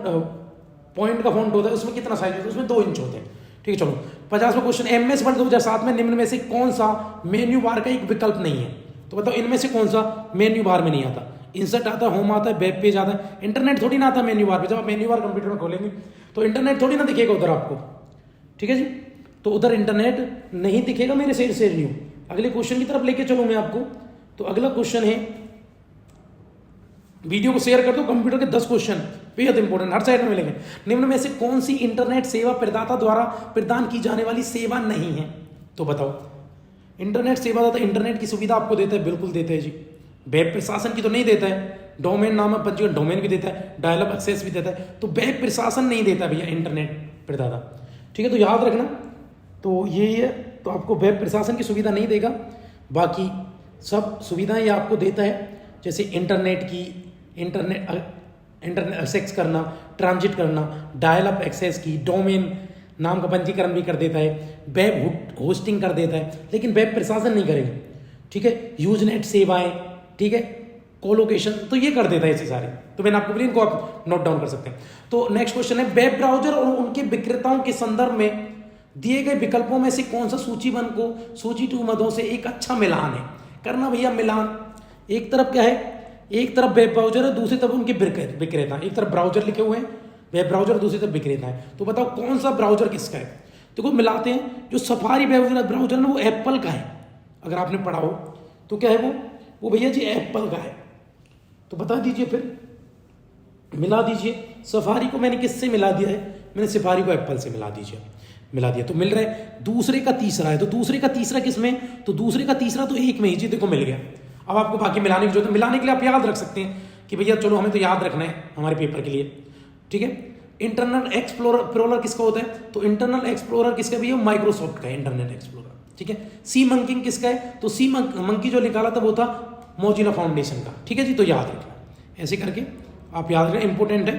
पॉइंट का फॉन्ट होता है उसमें कितना साइज होता है, उसमें 2 इंच होते हैं। ठीक है, चलो 50वां क्वेश्चन, MS वर्ड 2007 में निम्न में से कौन सा मेन्यू बार का एक विकल्प नहीं है? तो बताओ इनमें से कौन सा मेन्यू बार में नहीं आता? इंसर्ट आता है, होम आता है, वेब पेज आता है, इंटरनेट थोड़ी ना आता मेन्यू बार पे। जब आप मेन्यू बार कंप्यूटर में खोलेंगे तो इंटरनेट थोड़ी ना दिखेगा उधर आपको। ठीक है जी, तो उधर इंटरनेट नहीं दिखेगा मेरे से न्यू। अगले क्वेश्चन की तरफ लेके चलूँ मैं आपको। तो अगला क्वेश्चन है, वीडियो को शेयर कर दो, कंप्यूटर के 10 क्वेश्चन बेहद इंपॉर्टेंट हर साइड में मिलेंगे। निम्न में से कौन सी इंटरनेट सेवा प्रदाता द्वारा प्रदान की जाने वाली सेवा नहीं है? तो बताओ। इंटरनेट सेवा दाता इंटरनेट की सुविधा आपको देता है, बिल्कुल देता है जी। वेब प्रशासन की तो नहीं देता है, डोमेन नामक पंजीकरण डोमेन भी देता है, डायलअप एक्सेस भी देता है, तो वेब प्रशासन नहीं देता भैया इंटरनेट प्रदाता। ठीक है, तो याद रखना। तो ये है, तो आपको वेब प्रशासन की सुविधा नहीं देगा, बाकी सब सुविधाएं ये आपको देता है, जैसे इंटरनेट एक्सेस करना, ट्रांजिट करना, डायल अप एक्सेस की, डोमेन नाम का पंजीकरण भी कर देता है, वेब होस्टिंग कर देता है, लेकिन वेब प्रशासन नहीं करेगा। ठीक है, यूजनेट सेवाएं, ठीक है, कोलोकेशन, तो ये कर देता है ऐसे सारे। तो मैंने आपको बोली, इनको आप नोट डाउन कर सकते हैं। तो नेक्स्ट क्वेश्चन है, वेब ब्राउजर और उनके विक्रेताओं के संदर्भ में दिए गए विकल्पों में से कौन सा सूचीबद्ध को सूची 2 मदों से एक अच्छा मिलान है? करना भैया मिलान। एक तरफ क्या है, एक तरफ वेब ब्राउजर है, दूसरी तरफ उनके विक्रेता। एक तरफ ब्राउजर लिखे हुए हैं वेब ब्राउजर, दूसरी तरफ विक्रेता है। तो बताओ कौन सा ब्राउजर किसका है? देखो मिलाते हैं। जो सफारी ब्राउजर ना वो एप्पल का है, अगर आपने पढ़ा हो तो क्या है वो भैया जी एप्पल का है। तो बता दीजिए, फिर मिला दीजिए। सफारी को मैंने किससे मिला दिया है? मैंने सफारी को एप्पल से मिला दिया, तो मिल रहा है। दूसरे का तीसरा है, तो दूसरे का तीसरा किसमें? तो दूसरे का तीसरा तो एक में ही जी, देखो मिल गया। अब आपको बाकी मिलाने की जरूरत है। मिलाने के लिए आप याद रख सकते हैं कि भैया चलो हमें तो याद रखना है हमारे पेपर के लिए। ठीक है, इंटरनल एक्सप्लोरर किसका होता है? तो इंटरनल एक्सप्लोरर किसका भैया? माइक्रोसॉफ्ट का है इंटरनेट एक्सप्लोरर। ठीक है, सी मंकिंग किसका है? तो सी मंकी जो निकाला था वो था मोजिला फाउंडेशन का। ठीक है जी, तो याद रखना, ऐसे करके आप याद रखें, इंपॉर्टेंट है।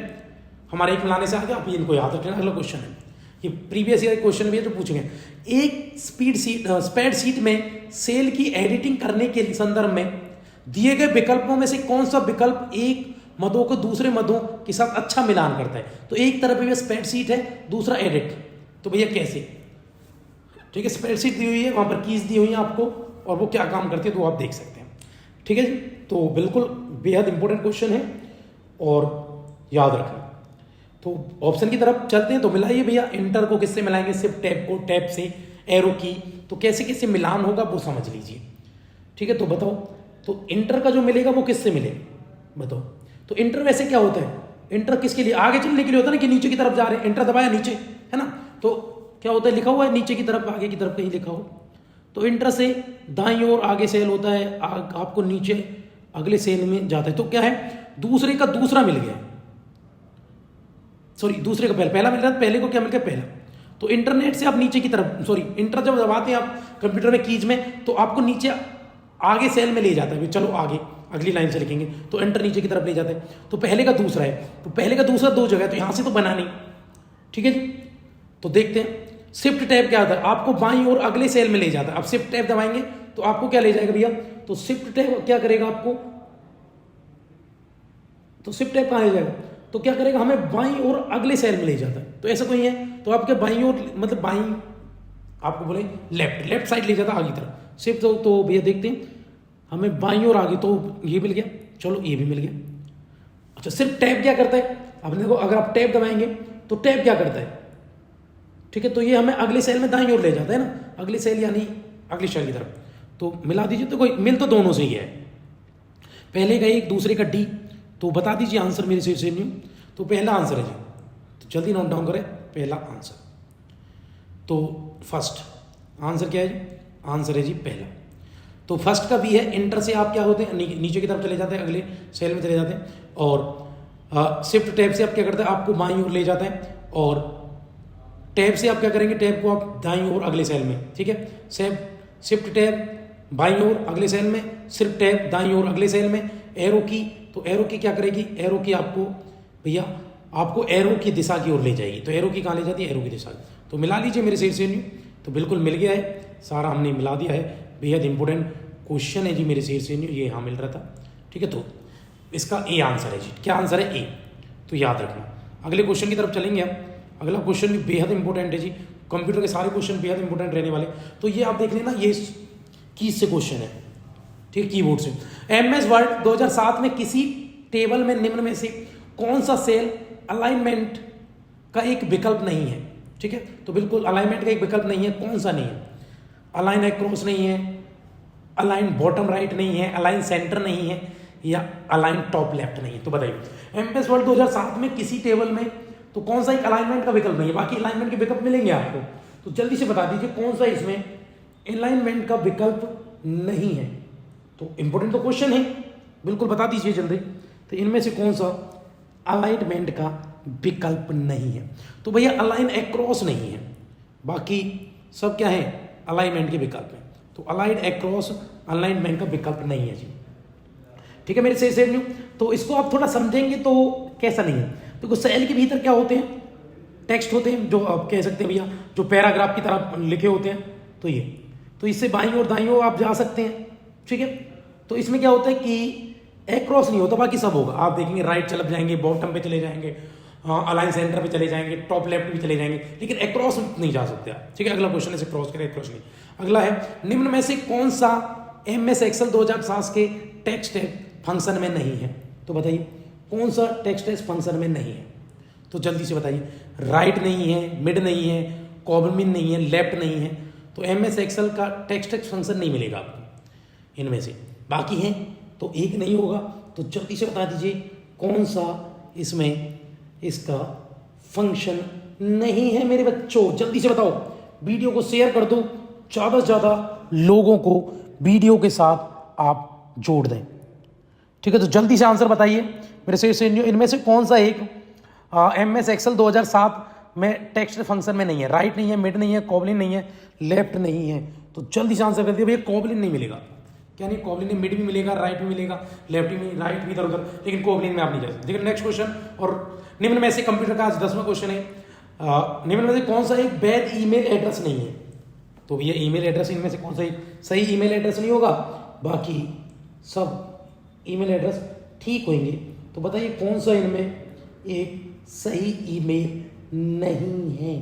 हमारे एक मिलाने से आगे आप इनको याद रखना। अगला क्वेश्चन है, ये प्रीवियस ईयर क्वेश्चन भी है जो पूछेंगे। एक स्प्रेडशीट में सेल की एडिटिंग करने के संदर्भ में दिए गए विकल्पों में से कौन सा विकल्प एक मदों को दूसरे मदों के साथ अच्छा मिलान करता है? तो एक तरफ भैया स्प्रेडशीट है, दूसरा एडिट। तो भैया कैसे? ठीक है, स्प्रेडशीट दी हुई है, वहां पर कीज दी हुई है आपको, और वो क्या काम करती है तो आप देख सकते हैं। ठीक है जी, तो बिल्कुल बेहद इंपॉर्टेंट क्वेश्चन है और याद रखना। तो ऑप्शन की तरफ चलते हैं। तो मिलाइए भैया, इंटर को किससे मिलाएंगे? सिर्फ टैब को, टैब से, एरो की, तो कैसे कैसे मिलान होगा वो समझ लीजिए। ठीक है, तो बताओ, तो इंटर का जो मिलेगा वो किससे मिलेगा बताओ? तो इंटर वैसे क्या होता है? इंटर किसके लिए? आगे चलने के लिए होता है ना, कि नीचे की तरफ जा रहे हैं, इंटर दबाया नीचे, है ना? तो क्या होता है, लिखा हुआ है नीचे की तरफ, आगे की तरफ कहीं लिखा हो, तो इंटर से दाईं ओर आगे सेल होता है, आपको नीचे अगले सेल में जाता है। तो क्या है, दूसरे का दूसरा मिल गया, सॉरी दूसरे का पहला मिल रहा है, पहले को क्या मिल गया? पहला। तो इंटरनेट से आप नीचे की तरफ, सॉरी इंटर जब दबाते हैं आप कंप्यूटर में कीज में, तो आपको नीचे आगे सेल में ले जाता है। चलो आगे अगली लाइन से लिखेंगे, तो एंटर नीचे की तरफ ले जाता है। तो पहले का दूसरा है, तो पहले का दूसरा 2 जगह, तो यहां से तो बना नहीं। ठीक है जी, तो देखते हैं। शिफ्ट टैब क्या होता है? आपको बाईं ओर अगले सेल में ले जाता है। अब शिफ्ट टैब दबाएंगे तो आपको क्या ले जाएगा भैया? तो शिफ्ट टैब क्या करेगा आपको? तो शिफ्ट टैब कहां ले जाएगा? तो क्या करेगा, हमें बाईं ओर अगले सेल में ले जाता है। तो ऐसा कोई है, तो आपके बाईं ओर मतलब बाईं, आपको बोले लेफ्ट साइड ले जाता है आगे तरफ। शिफ्ट तो भैया देखते हैं, हमें बाईं ओर आगे, तो ये मिल गया, चलो ये भी मिल गया। अच्छा, सिर्फ टैब क्या करता है? अब देखो, अगर आप टैब दबाएंगे तो टैब क्या करता है? ठीक है, तो ये हमें अगले सेल में दाईं ओर ले जाता है ना, अगले सेल यानी अगली सेल की तरफ। तो मिला दीजिए, तो कोई मिल तो दोनों से ही है, पहले का एक, दूसरे का डी। तो बता दीजिए आंसर मेरे से न्यू। तो पहला आंसर है जी, तो जल्दी नोट डाउन करें। पहला आंसर, तो फर्स्ट आंसर क्या है जी? आंसर है जी पहला। तो फर्स्ट का भी है, इंटर से आप क्या होते हैं, नीचे की तरफ चले जाते हैं, अगले सेल में चले जाते हैं। और शिफ्ट टैब से आप क्या करते हैं, आपको बाईं ओर ले जाता है। और टैब से आप क्या करेंगे, टैब को आप दाईं ओर अगले सेल में। ठीक है, शिफ्ट टैब बाईं ओर अगले सेल में, शिफ्ट टैब दाईं ओर अगले सेल में। एरो की, तो एरो की क्या करेगी? एरो की आपको भैया, आपको एरो की दिशा की ओर ले जाएगी। तो एरो की कहाँ ले जाती है? एरो की दिशा। तो मिला लीजिए मेरे से न्यू। तो बिल्कुल मिल गया है, सारा हमने मिला दिया है। बेहद इंपॉर्टेंट क्वेश्चन है जी मेरे से ये यहाँ मिल रहा था। ठीक है, तो इसका ए आंसर है जी। क्या आंसर है? ए। तो याद रखना। अगले क्वेश्चन की तरफ चलेंगे हम। अगला क्वेश्चन भी बेहद इंपॉर्टेंट है जी, कंप्यूटर के सारे क्वेश्चन बेहद इंपॉर्टेंट रहने वाले। तो ये आप देख लेना, ये कीज से क्वेश्चन है, ठीक है, कीबोर्ड से। एमएस वर्ड 2007 में किसी टेबल में निम्न में से कौन सा सेल अलाइनमेंट का एक विकल्प नहीं है? ठीक है, तो बिल्कुल अलाइनमेंट का एक विकल्प नहीं है। कौन सा नहीं है? अलाइन एक्रॉस नहीं है, अलाइन बॉटम राइट नहीं है, अलाइन सेंटर नहीं है, या अलाइन टॉप लेफ्ट नहीं है। तो बताइए, एमएस वर्ड 2007 में किसी टेबल में तो कौन सा एक अलाइनमेंट का विकल्प नहीं है? बाकी अलाइनमेंट के विकल्प मिलेंगे आपको, तो जल्दी से बता दीजिए कौन सा इसमें अलाइनमेंट का विकल्प नहीं है। तो इंपॉर्टेंट तो क्वेश्चन है, बिल्कुल बता दीजिए जल्दी। तो इनमें से कौन सा अलाइनमेंट का विकल्प नहीं है? तो भैया अलाइन एक्रॉस नहीं है, बाकी सब क्या है? अलाइनमेंट के विकल्प है। तो अलाइन एक्रॉस अलाइनमेंट का विकल्प नहीं है जी। ठीक है मेरे से न्यू। तो इसको आप थोड़ा समझेंगे तो कैसा नहीं है। देखो सेल के भीतर क्या होते हैं? टेक्स्ट होते हैं, जो आप कह सकते हैं भैया जो पैराग्राफ की तरह लिखे होते हैं। तो ये, तो इससे बाईं और दाईं ओर आप जा सकते हैं। ठीक है, तो इसमें क्या होता है कि एक्रॉस नहीं होता, बाकी सब होगा। आप देखेंगे राइट चले जाएंगे, बॉटम पे चले जाएंगे, अलाइन सेंटर पे चले जाएंगे, टॉप लेफ्ट भी चले जाएंगे, लेकिन एक्रॉस नहीं जा सकते आप। ठीक है, अगला क्वेश्चन है क्रॉस करें, एक्रॉस नहीं। अगला है, निम्न में से कौन सा एमएस एक्सेल 2007 के टेक्स्ट फंक्शन में नहीं है? तो बताइए कौन सा टेक्स्ट फंक्शन में नहीं है? तो जल्दी से बताइए। राइट नहीं है, मिड नहीं है, कॉलम नहीं है, लेफ्ट नहीं है। तो एमएस एक्सेल का टेक्स्ट फंक्शन नहीं मिलेगा आपको इनमें से। बाकी हैं तो एक नहीं होगा। तो जल्दी से बता दीजिए कौन सा इसमें इसका फंक्शन नहीं है मेरे बच्चों। जल्दी से बताओ, वीडियो को शेयर कर दो, ज़्यादा से ज़्यादा लोगों को वीडियो के साथ आप जोड़ दें। ठीक है, तो जल्दी से आंसर बताइए मेरे से इनमें से कौन सा एक एमएस एक्सेल 2007 में टेक्स्ट फंक्शन में नहीं है? राइट नहीं है, मिड नहीं है, कॉबलिन नहीं है, लेफ्ट नहीं है। तो जल्दी से आंसर कर दिए भैया, कॉबलिन नहीं मिलेगा। क्या नहीं? कॉबलिन में मिड भी मिलेगा, राइट भी मिलेगा, लेफ्ट भी, राइट भी इधर उधर, लेकिन कॉबलिन में आप नहीं जा सकते। देखिए नेक्स्ट क्वेश्चन, और निम्न में से कंप्यूटर का आज 10वां क्वेश्चन है, निम्न में से कौन सा एक वैध ईमेल एड्रेस नहीं है? तो भैया ईमेल एड्रेस इनमें से कौन सा सही ईमेल एड्रेस नहीं होगा, बाकी सब ईमेल एड्रेस ठीक होंगे। तो बताइए कौन सा इनमें एक सही ईमेल नहीं है?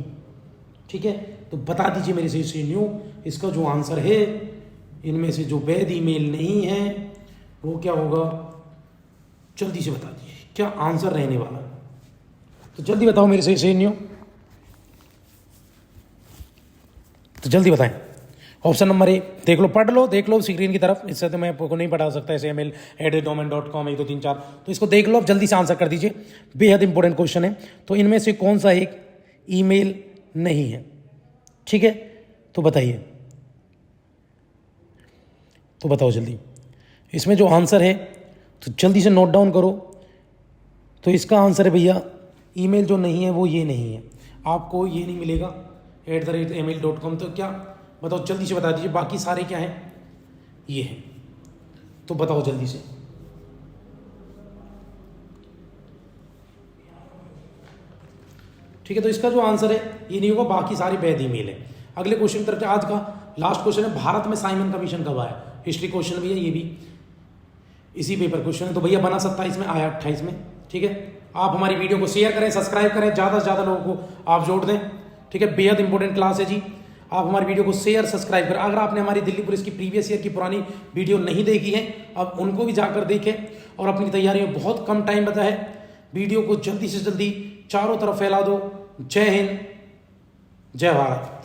ठीक है, तो बता दीजिए मेरे से न्यू, इसका जो आंसर है इनमें से जो वैध ईमेल नहीं है वो क्या होगा? जल्दी से बता दीजिए क्या आंसर रहने वाला है। तो जल्दी बताओ मेरे से न्यू, तो जल्दी बताएं। ऑप्शन नंबर ए, देख लो, पढ़ लो, देख लो स्क्रीन की तरफ। इससे तो मैं आपको नहीं पढ़ा सकता, ऐसे mail@domain.com 1 2 3 4। तो इसको देख लो, अब जल्दी से आंसर कर दीजिए, बेहद इंपॉर्टेंट क्वेश्चन है। तो इनमें से कौन सा एक ईमेल नहीं है? ठीक है, तो बताइए, तो बताओ जल्दी। इसमें जो आंसर है तो जल्दी से नोट डाउन करो। तो इसका आंसर है भैया, ईमेल जो नहीं है वो ये नहीं है, आपको ये नहीं मिलेगा @mail.com। तो क्या बताओ, जल्दी से बता दीजिए। बाकी सारे क्या हैं? ये हैं। तो बताओ जल्दी से। ठीक है, तो इसका जो आंसर है ये नहीं होगा, बाकी सारी वैध ईमेल है। अगले क्वेश्चन की तरफ। आज का लास्ट क्वेश्चन है, भारत में साइमन कमीशन कब आया? हिस्ट्री क्वेश्चन भी है, ये भी इसी पेपर क्वेश्चन है। तो भैया बना 27 में, आया 28 में। ठीक है, आप हमारी वीडियो को शेयर करें, सब्सक्राइब करें, ज़्यादा से ज़्यादा लोगों को आप जोड़ दें। ठीक है, बेहद इंपॉर्टेंट क्लास है जी। आप हमारी वीडियो को शेयर सब्सक्राइब करें। अगर आपने हमारी दिल्ली पुलिस की प्रीवियस ईयर की पुरानी वीडियो नहीं देखी है, अब उनको भी जाकर देखें और अपनी तैयारी में बहुत कम टाइम बचा है। वीडियो को जल्दी से जल्दी चारों तरफ फैला दो। जय हिंद, जय भारत।